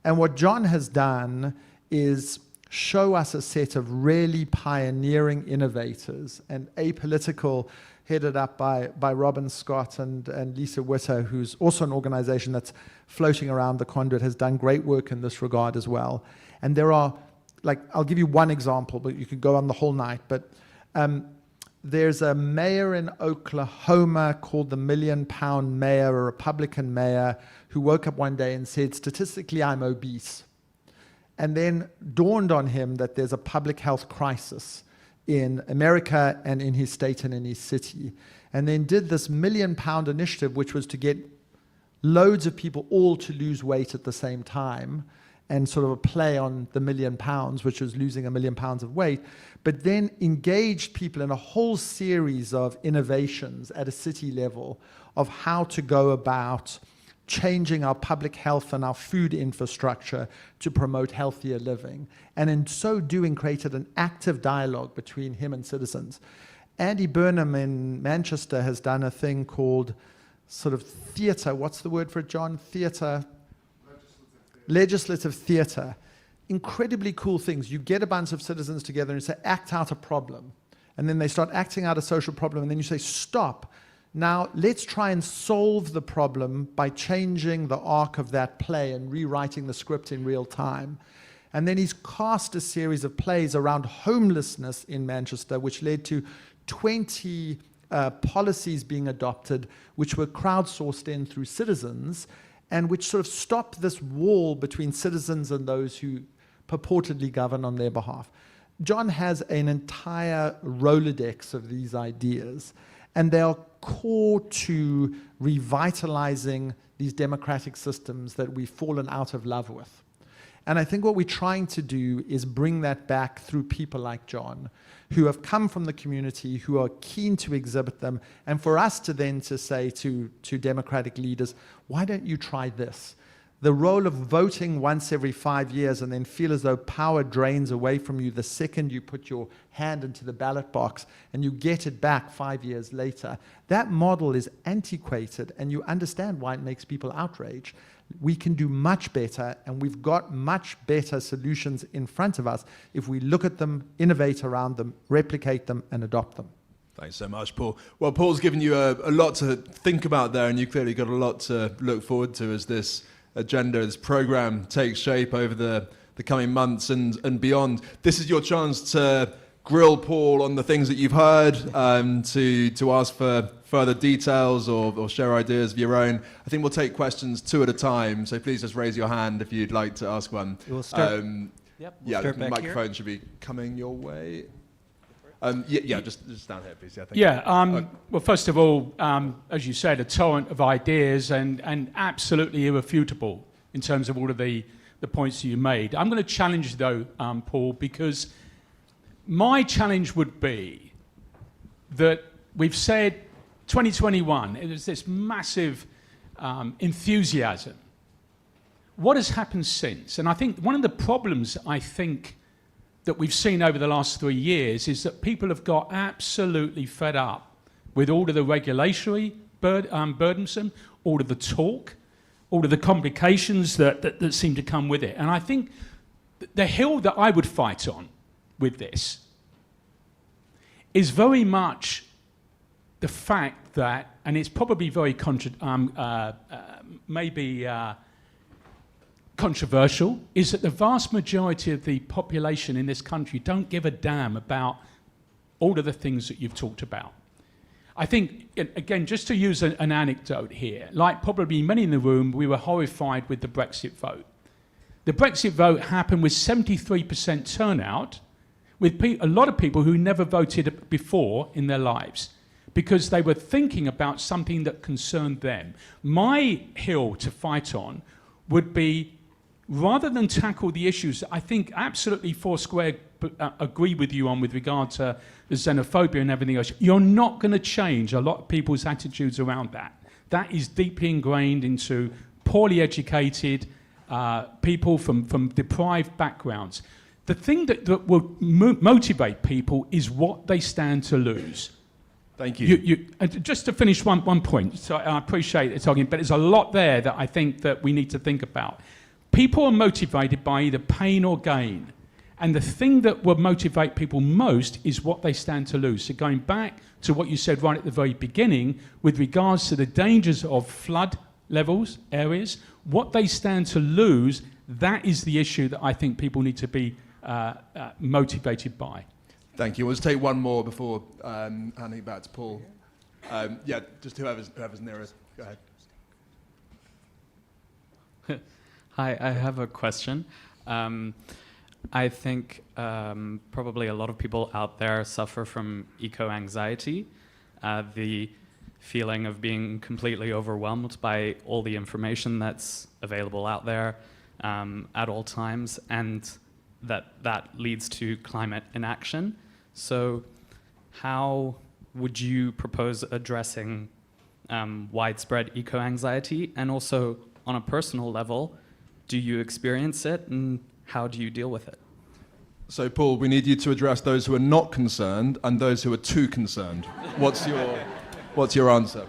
And what John has done is show us a set of really pioneering innovators and apolitical, headed up by Robin Scott and Lisa Witter, who's also an organization that's floating around the Conduit, has done great work in this regard as well. And there are, like, I'll give you one example, but you could go on the whole night. But there's a mayor in Oklahoma called the £1 Million Mayor, a Republican mayor, who woke up one day and said, statistically, I'm obese. and then dawned on him that there's a public health crisis in America and in his state and in his city, and then did this £1 million initiative, which was to get loads of people all to lose weight at the same time, and sort of a play on the £1 million, which was losing £1 million of weight, but then engaged people in a whole series of innovations at a city level of how to go about changing our public health and our food infrastructure to promote healthier living. And in so doing, created an active dialogue between him and citizens. Andy Burnham in Manchester has done a thing called sort of theatre. What's the word for it, John? Theatre? Legislative theatre. Incredibly cool things. You get a bunch of citizens together and say, act out a problem. And then they start acting out a social problem, and then you say, stop. Now, let's try and solve the problem by changing the arc of that play and rewriting the script in real time. And then he's cast a series of plays around homelessness in Manchester, which led to 20 policies being adopted, which were crowdsourced in through citizens, and which sort of stopped this wall between citizens and those who purportedly govern on their behalf. John has an entire Rolodex of these ideas, and they are core to revitalizing these democratic systems that we've fallen out of love with. And I think what we're trying to do is bring that back through people like John, who have come from the community, who are keen to exhibit them, and for us to then to say to democratic leaders, why don't you try this? The role of voting once every 5 years and then feel as though power drains away from you the second you put your hand into the ballot box and you get it back 5 years later. That model is antiquated, and you understand why it makes people outraged. We can do much better, and we've got much better solutions in front of us if we look at them, innovate around them, replicate them, and adopt them. Thanks so much, Paul. Well, Paul's given you a lot to think about there, and you've clearly got a lot to look forward to as this agenda, this program takes shape over the coming months and beyond. This is your chance to grill Paul on the things that you've heard, to ask for further details or share ideas of your own. I think we'll take questions 2 at a time, so please just raise your hand if you'd like to ask one. We'll start. The microphone should be coming your way. Just down here, please. Well, first of all, as you said, a torrent of ideas and absolutely irrefutable in terms of all of the points that you made. I'm going to challenge you, though, Paul, because my challenge would be that we've said 2021, it was this massive enthusiasm. What has happened since? And I think one of the problems, that we've seen over the last 3 years is that people have got absolutely fed up with all of the regulatory burdensome, all of the talk, all of the complications that seem to come with it. And I think the hill that I would fight on with this is very much the fact that, and it's probably very controversial, is that the vast majority of the population in this country don't give a damn about all of the things that you've talked about. I think, again, just to use an anecdote here, like probably many in the room, we were horrified with the Brexit vote. The Brexit vote happened with 73% turnout, with a lot of people who never voted before in their lives, because they were thinking about something that concerned them. My hill to fight on would be, rather than tackle the issues that I think absolutely Foursquare agree with you on with regard to the xenophobia and everything else, you're not going to change a lot of people's attitudes around that. That is deeply ingrained into poorly educated people from deprived backgrounds. The thing that will motivate people is what they stand to lose. Thank you. Just to finish one point, so I appreciate it talking, but there's a lot there that I think that we need to think about. People are motivated by either pain or gain. And the thing that will motivate people most is what they stand to lose. So going back to what you said right at the very beginning, with regards to the dangers of flood levels, areas, what they stand to lose, that is the issue that I think people need to be motivated by. Thank you. We'll just take one more before handing it back to Paul. Just whoever's nearest. Go ahead. Hi, I have a question. I think probably a lot of people out there suffer from eco-anxiety, the feeling of being completely overwhelmed by all the information that's available out there at all times, and that leads to climate inaction. So how would you propose addressing widespread eco-anxiety? And also, on a personal level, do you experience it, and how do you deal with it? So, Paul, we need you to address those who are not concerned and those who are too concerned. What's your answer?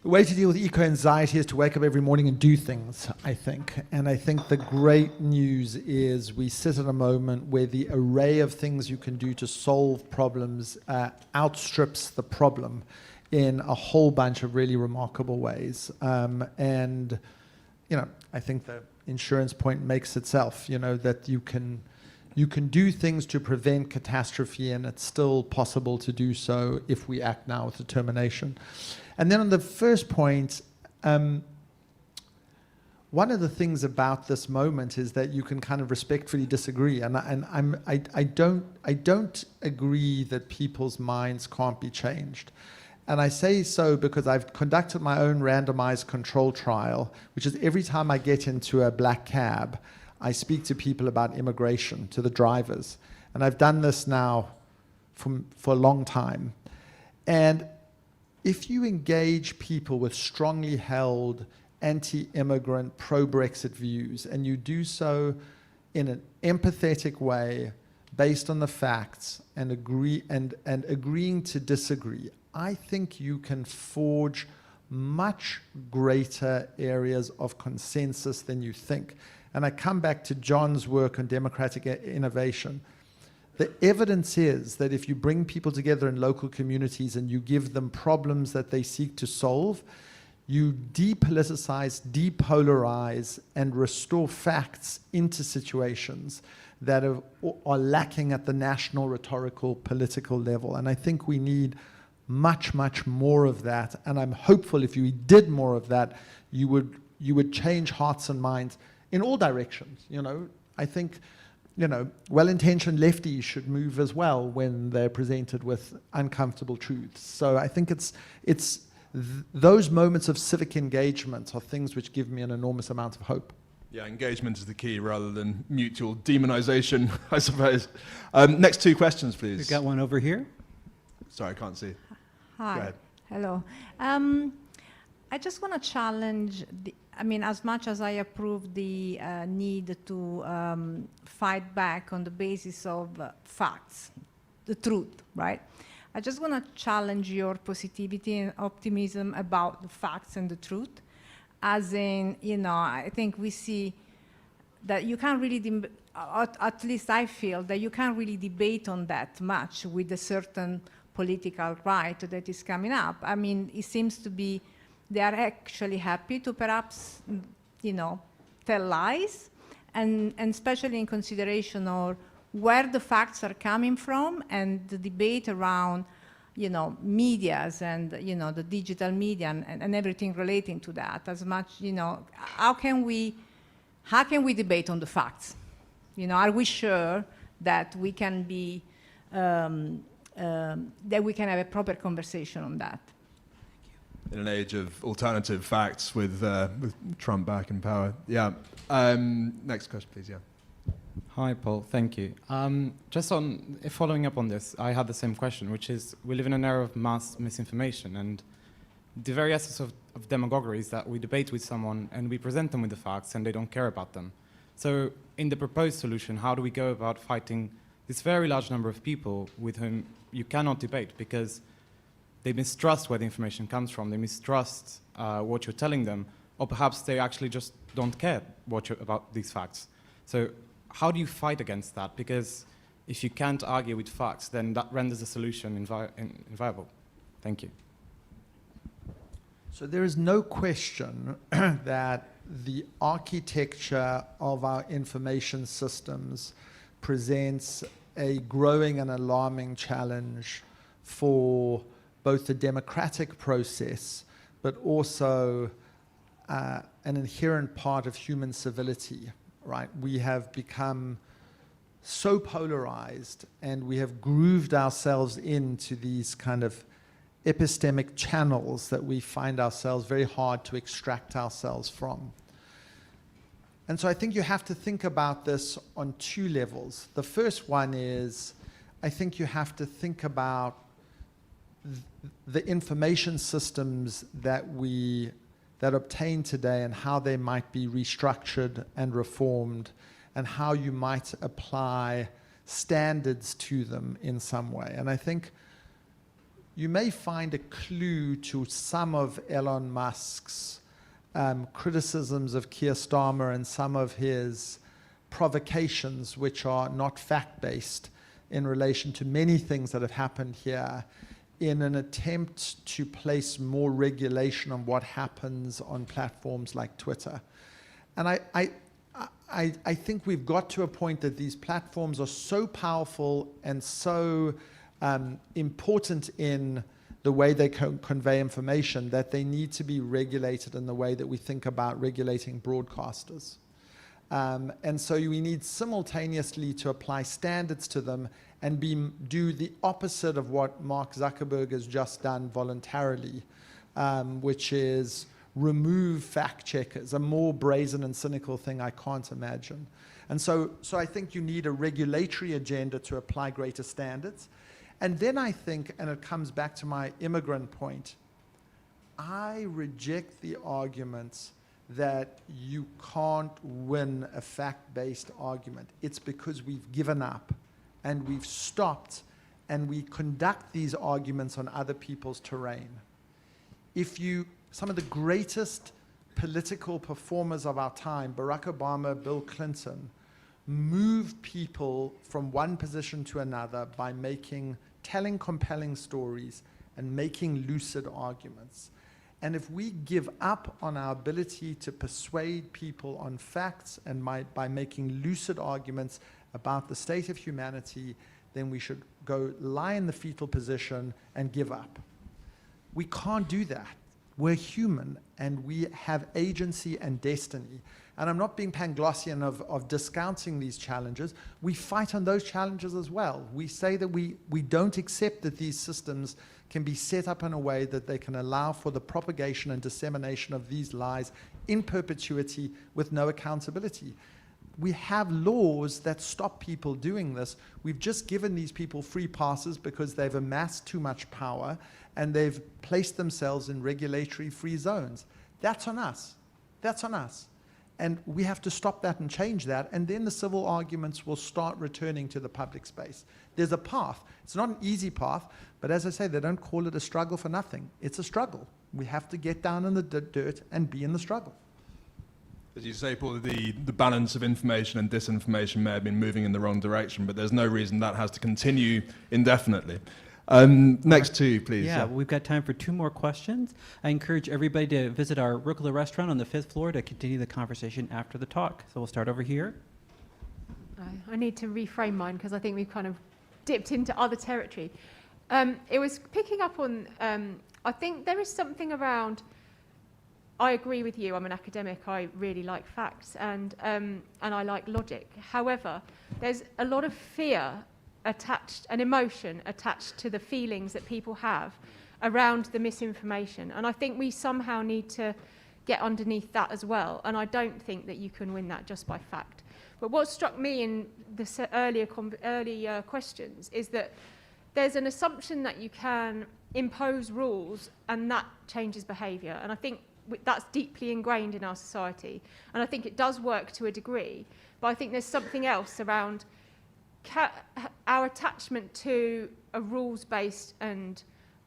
The way to deal with eco-anxiety is to wake up every morning and do things, I think. And I think the great news is we sit at a moment where the array of things you can do to solve problems outstrips the problem in a whole bunch of really remarkable ways. And, you know, I think the insurance point makes itself, you know, that you can do things to prevent catastrophe, and it's still possible to do so if we act now with determination. And then on the first point, one of the things about this moment is that you can kind of respectfully disagree, and I don't agree that people's minds can't be changed. And I say so because I've conducted my own randomized control trial, which is every time I get into a black cab, I speak to people about immigration, to the drivers. And I've done this now for a long time. And if you engage people with strongly held anti-immigrant, pro-Brexit views, and you do so in an empathetic way, based on the facts, and agreeing to disagree, I think you can forge much greater areas of consensus than you think. And I come back to John's work on democratic innovation. The evidence is that if you bring people together in local communities and you give them problems that they seek to solve, you depoliticize, depolarize, and restore facts into situations that are lacking at the national rhetorical political level. And I think we need much, much more of that. And I'm hopeful if you did more of that, you would change hearts and minds in all directions. You know, I think, you know, well-intentioned lefties should move as well when they're presented with uncomfortable truths. So I think those moments of civic engagement are things which give me an enormous amount of hope. Yeah, engagement is the key rather than mutual demonization, I suppose. Next two questions, please. We've got one over here. Sorry, I can't see. Hi. Go ahead. Hello. I just want to challenge, as much as I approve the need to fight back on the basis of facts, the truth, right? I just want to challenge your positivity and optimism about the facts and the truth. As in, you know, I think we see that you can't really, at least I feel that you can't really debate on that much with a certain political right that is coming up. I mean, it seems to be they are actually happy to perhaps, you know, tell lies, and especially in consideration of where the facts are coming from and the debate around, you know, medias and, you know, the digital media and everything relating to that. As much, you know, how can we debate on the facts? You know, are we sure that we can be that we can have a proper conversation on that? In an age of alternative facts with Trump back in power. Yeah. Next question, please. Yeah. Hi, Paul. Thank you. Just on following up on this, I had the same question, which is we live in an era of mass misinformation, and the very essence of demagoguery is that we debate with someone and we present them with the facts and they don't care about them. So in the proposed solution, how do we go about fighting this very large number of people with whom you cannot debate because they mistrust where the information comes from, they mistrust what you're telling them, or perhaps they actually just don't care about these facts. So how do you fight against that? Because if you can't argue with facts, then that renders the solution inviable. Thank you. So there is no question that the architecture of our information systems presents a growing and alarming challenge for both the democratic process, but also an inherent part of human civility, right? We have become so polarized, and we have grooved ourselves into these kind of epistemic channels that we find ourselves very hard to extract ourselves from. And so I think you have to think about this on two levels. The first one is, I think you have to think about the information systems that obtain today and how they might be restructured and reformed, and how you might apply standards to them in some way. And I think you may find a clue to some of Elon Musk's criticisms of Keir Starmer and some of his provocations, which are not fact-based in relation to many things that have happened here, in an attempt to place more regulation on what happens on platforms like Twitter. And I think we've got to a point that these platforms are so powerful and so important in the way they convey information that they need to be regulated in the way that we think about regulating broadcasters. And so we need simultaneously to apply standards to them and do the opposite of what Mark Zuckerberg has just done voluntarily, which is remove fact checkers, a more brazen and cynical thing I can't imagine. And so I think you need a regulatory agenda to apply greater standards. And then I think, and it comes back to my immigrant point, I reject the arguments that you can't win a fact-based argument. It's because we've given up and we've stopped and we conduct these arguments on other people's terrain. Some of the greatest political performers of our time, Barack Obama, Bill Clinton, moved people from one position to another by telling compelling stories and making lucid arguments. And if we give up on our ability to persuade people on facts and by making lucid arguments about the state of humanity, then we should go lie in the fetal position and give up. We can't do that. We're human, and we have agency and destiny. And I'm not being Panglossian of discounting these challenges. We fight on those challenges as well. We say that we don't accept that these systems can be set up in a way that they can allow for the propagation and dissemination of these lies in perpetuity with no accountability. We have laws that stop people doing this. We've just given these people free passes because they've amassed too much power and they've placed themselves in regulatory free zones. That's on us. That's on us. And we have to stop that and change that, and then the civil arguments will start returning to the public space. There's a path. It's not an easy path, but as I say, they don't call it a struggle for nothing. It's a struggle. We have to get down in the dirt and be in the struggle. As you say, Paul, the balance of information and disinformation may have been moving in the wrong direction, but there's no reason that has to continue indefinitely. Next two, please. Yeah, we've got time for two more questions. I encourage everybody to visit our Rucola restaurant on the 5th floor to continue the conversation after the talk. So we'll start over here. I need to reframe mine because I think we've kind of dipped into other territory. It was picking up on, I think there is something around, I agree with you, I'm an academic, I really like facts and I like logic. However, there's a lot of fear attached, an emotion attached to the feelings that people have around the misinformation. And I think we somehow need to get underneath that as well. And I don't think that you can win that just by fact. But what struck me in the earlier questions is that there's an assumption that you can impose rules and that changes behaviour. And I think that's deeply ingrained in our society. And I think it does work to a degree. But I think there's something else around our attachment to a rules-based and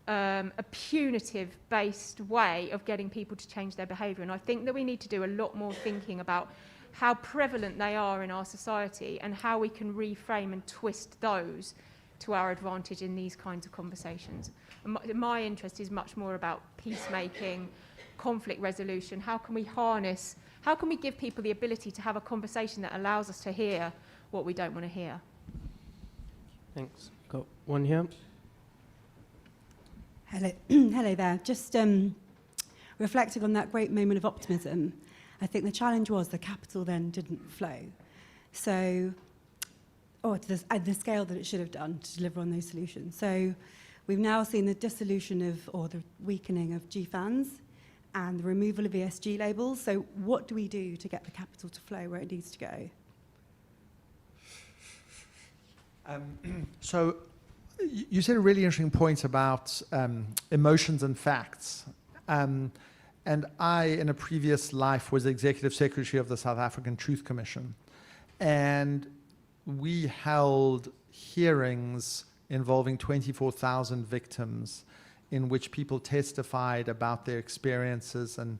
a punitive-based way of getting people to change their behaviour. And I think that we need to do a lot more thinking about how prevalent they are in our society and how we can reframe and twist those to our advantage in these kinds of conversations. And my interest is much more about peacemaking, conflict resolution. How can we harness, how can we give people the ability to have a conversation that allows us to hear what we don't want to hear? Thanks. Got one here. Hello, hello there. Just reflecting on that great moment of optimism I think the challenge was the capital then didn't flow. So, or to at the scale that it should have done to deliver on those solutions. So we've now seen the dissolution of, or the weakening of GFANs and the removal of ESG labels. So what do we do to get the capital to flow where it needs to go? So you said a really interesting point about emotions and facts. And I, in a previous life, was Executive Secretary of the South African Truth Commission. And we held hearings involving 24,000 victims in which people testified about their experiences, and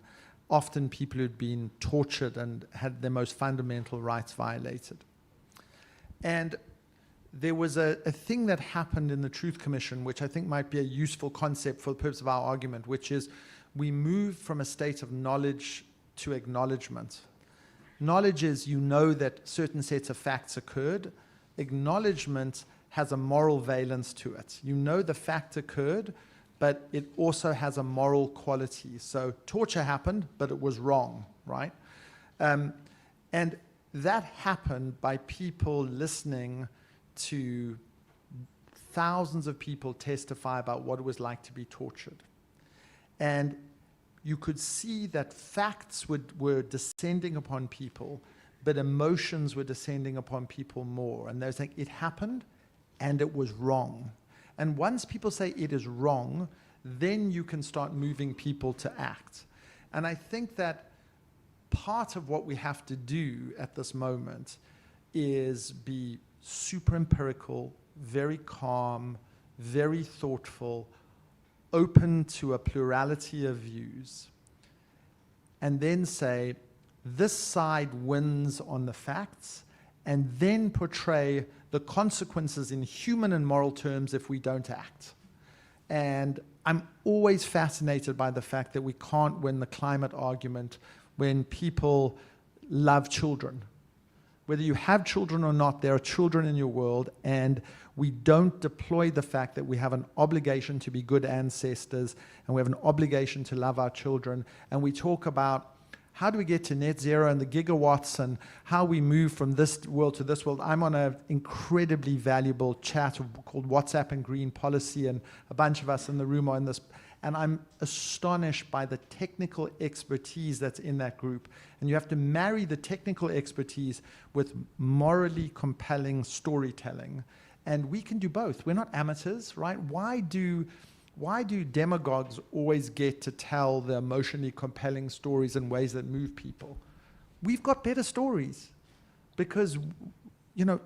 often people who'd been tortured and had their most fundamental rights violated. And there was a thing that happened in the Truth Commission, which I think might be a useful concept for the purpose of our argument, which is we moved from a state of knowledge to acknowledgement. Knowledge is you know that certain sets of facts occurred. Acknowledgement has a moral valence to it. You know the fact occurred, but it also has a moral quality. So torture happened, but it was wrong, right? And that happened by people listening to thousands of people testify about what it was like to be tortured. And you could see that facts were descending upon people, but emotions were descending upon people more. And they were saying, it happened, and it was wrong. And once people say it is wrong, then you can start moving people to act. And I think that part of what we have to do at this moment is be super empirical, very calm, very thoughtful, open to a plurality of views, and then say, this side wins on the facts, and then portray the consequences in human and moral terms if we don't act. And I'm always fascinated by the fact that we can't win the climate argument when people love children. Whether you have children or not, there are children in your world, and we don't deploy the fact that we have an obligation to be good ancestors, and we have an obligation to love our children. And we talk about how do we get to net zero and the gigawatts and how we move from this world to this world. I'm on an incredibly valuable chat called WhatsApp and Green Policy, and a bunch of us in the room are in this. And I'm astonished by the technical expertise that's in that group. And you have to marry the technical expertise with morally compelling storytelling. And we can do both. We're not amateurs, right? Why do demagogues always get to tell the emotionally compelling stories in ways that move people? We've got better stories because, you know,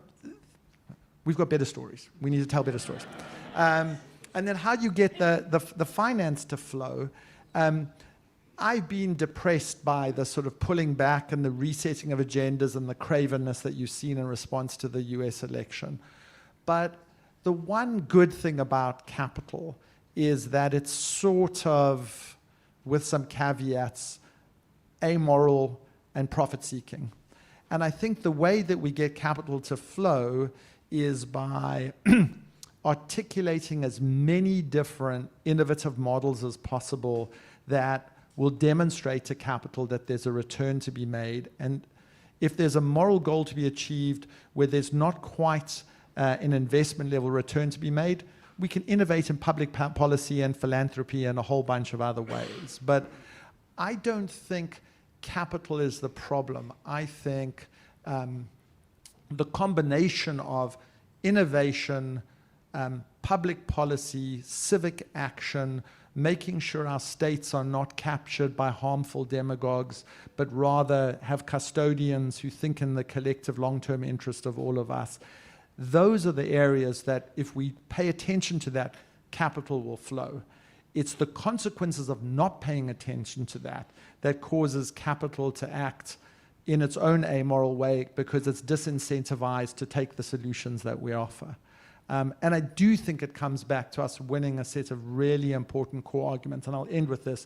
we've got better stories. We need to tell better stories. And then how do you get the finance to flow? I've been depressed by the sort of pulling back and the resetting of agendas and the cravenness that you've seen in response to the US election. But the one good thing about capital is that it's sort of, with some caveats, amoral and profit-seeking. And I think the way that we get capital to flow is by articulating as many different innovative models as possible that will demonstrate to capital that there's a return to be made. And if there's a moral goal to be achieved where there's not quite an investment level return to be made, we can innovate in public policy and philanthropy and a whole bunch of other ways. But I don't think capital is the problem. I think the combination of innovation, public policy, civic action, making sure our states are not captured by harmful demagogues, but rather have custodians who think in the collective long-term interest of all of us. Those are the areas that, if we pay attention to that, capital will flow. It's the consequences of not paying attention to that that causes capital to act in its own amoral way because it's disincentivized to take the solutions that we offer. And I do think it comes back to us winning a set of really important core arguments. And I'll end with this.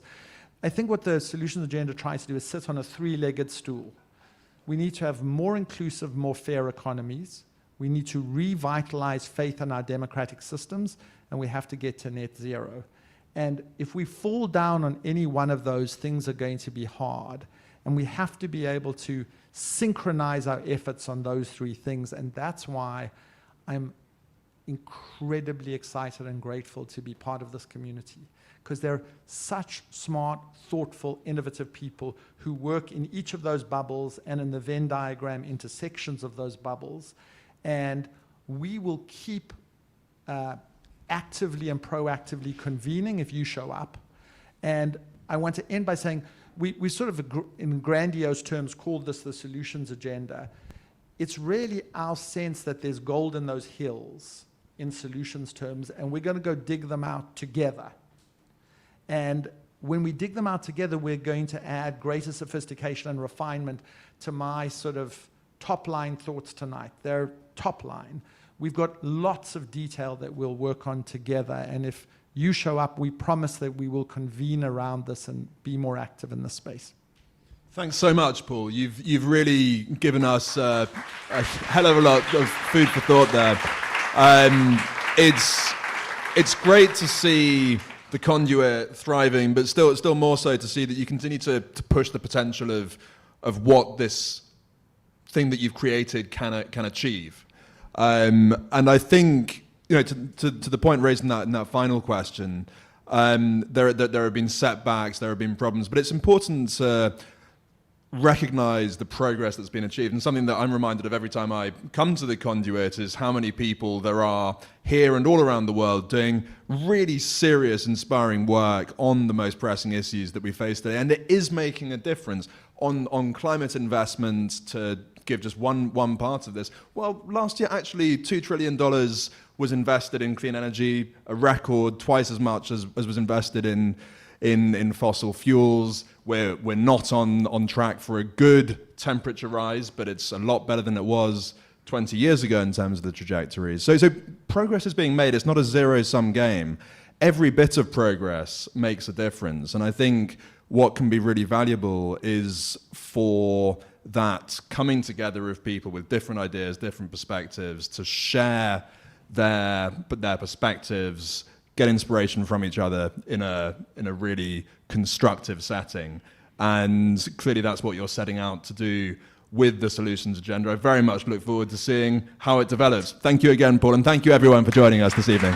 I think what the solutions agenda tries to do is sit on a three-legged stool. We need to have more inclusive, more fair economies. We need to revitalize faith in our democratic systems, and we have to get to net zero. And if we fall down on any one of those, things are going to be hard. And we have to be able to synchronize our efforts on those three things. And that's why I'm incredibly excited and grateful to be part of this community, because they're such smart, thoughtful, innovative people who work in each of those bubbles and in the Venn diagram intersections of those bubbles. And we will keep actively and proactively convening if you show up. And I want to end by saying, we sort of, in grandiose terms, called this the solutions agenda. It's really our sense that there's gold in those hills in solutions terms, and we're going to go dig them out together. And when we dig them out together, we're going to add greater sophistication and refinement to my sort of top-line thoughts tonight. They're top-line. We've got lots of detail that we'll work on together, and if you show up, we promise that we will convene around this and be more active in this space. Thanks so much, Paul. You've really given us a hell of a lot of food for thought there. It's great to see the Conduit thriving, but still more so to see that you continue to push the potential of what this thing that you've created can achieve. And I think, to the point raised in that final question, there have been setbacks, there have been problems, but it's important to recognize the progress that's been achieved. And something that I'm reminded of every time I come to the Conduit is how many people there are here and all around the world doing really serious, inspiring work on the most pressing issues that we face today. And it is making a difference on climate investment, to give just one part of this. Well, last year, actually, $2 trillion was invested in clean energy, a record, twice as much as was invested in fossil fuels. We're not on track for a good temperature rise, but it's a lot better than it was 20 years ago in terms of the trajectories. So progress is being made. It's not a zero-sum game. Every bit of progress makes a difference. And I think what can be really valuable is for that coming together of people with different ideas, different perspectives, to share their perspectives, get inspiration from each other in a really constructive setting. And clearly that's what you're setting out to do with the solutions agenda. I very much look forward to seeing how it develops. Thank you again, Paul, and thank you everyone for joining us this evening.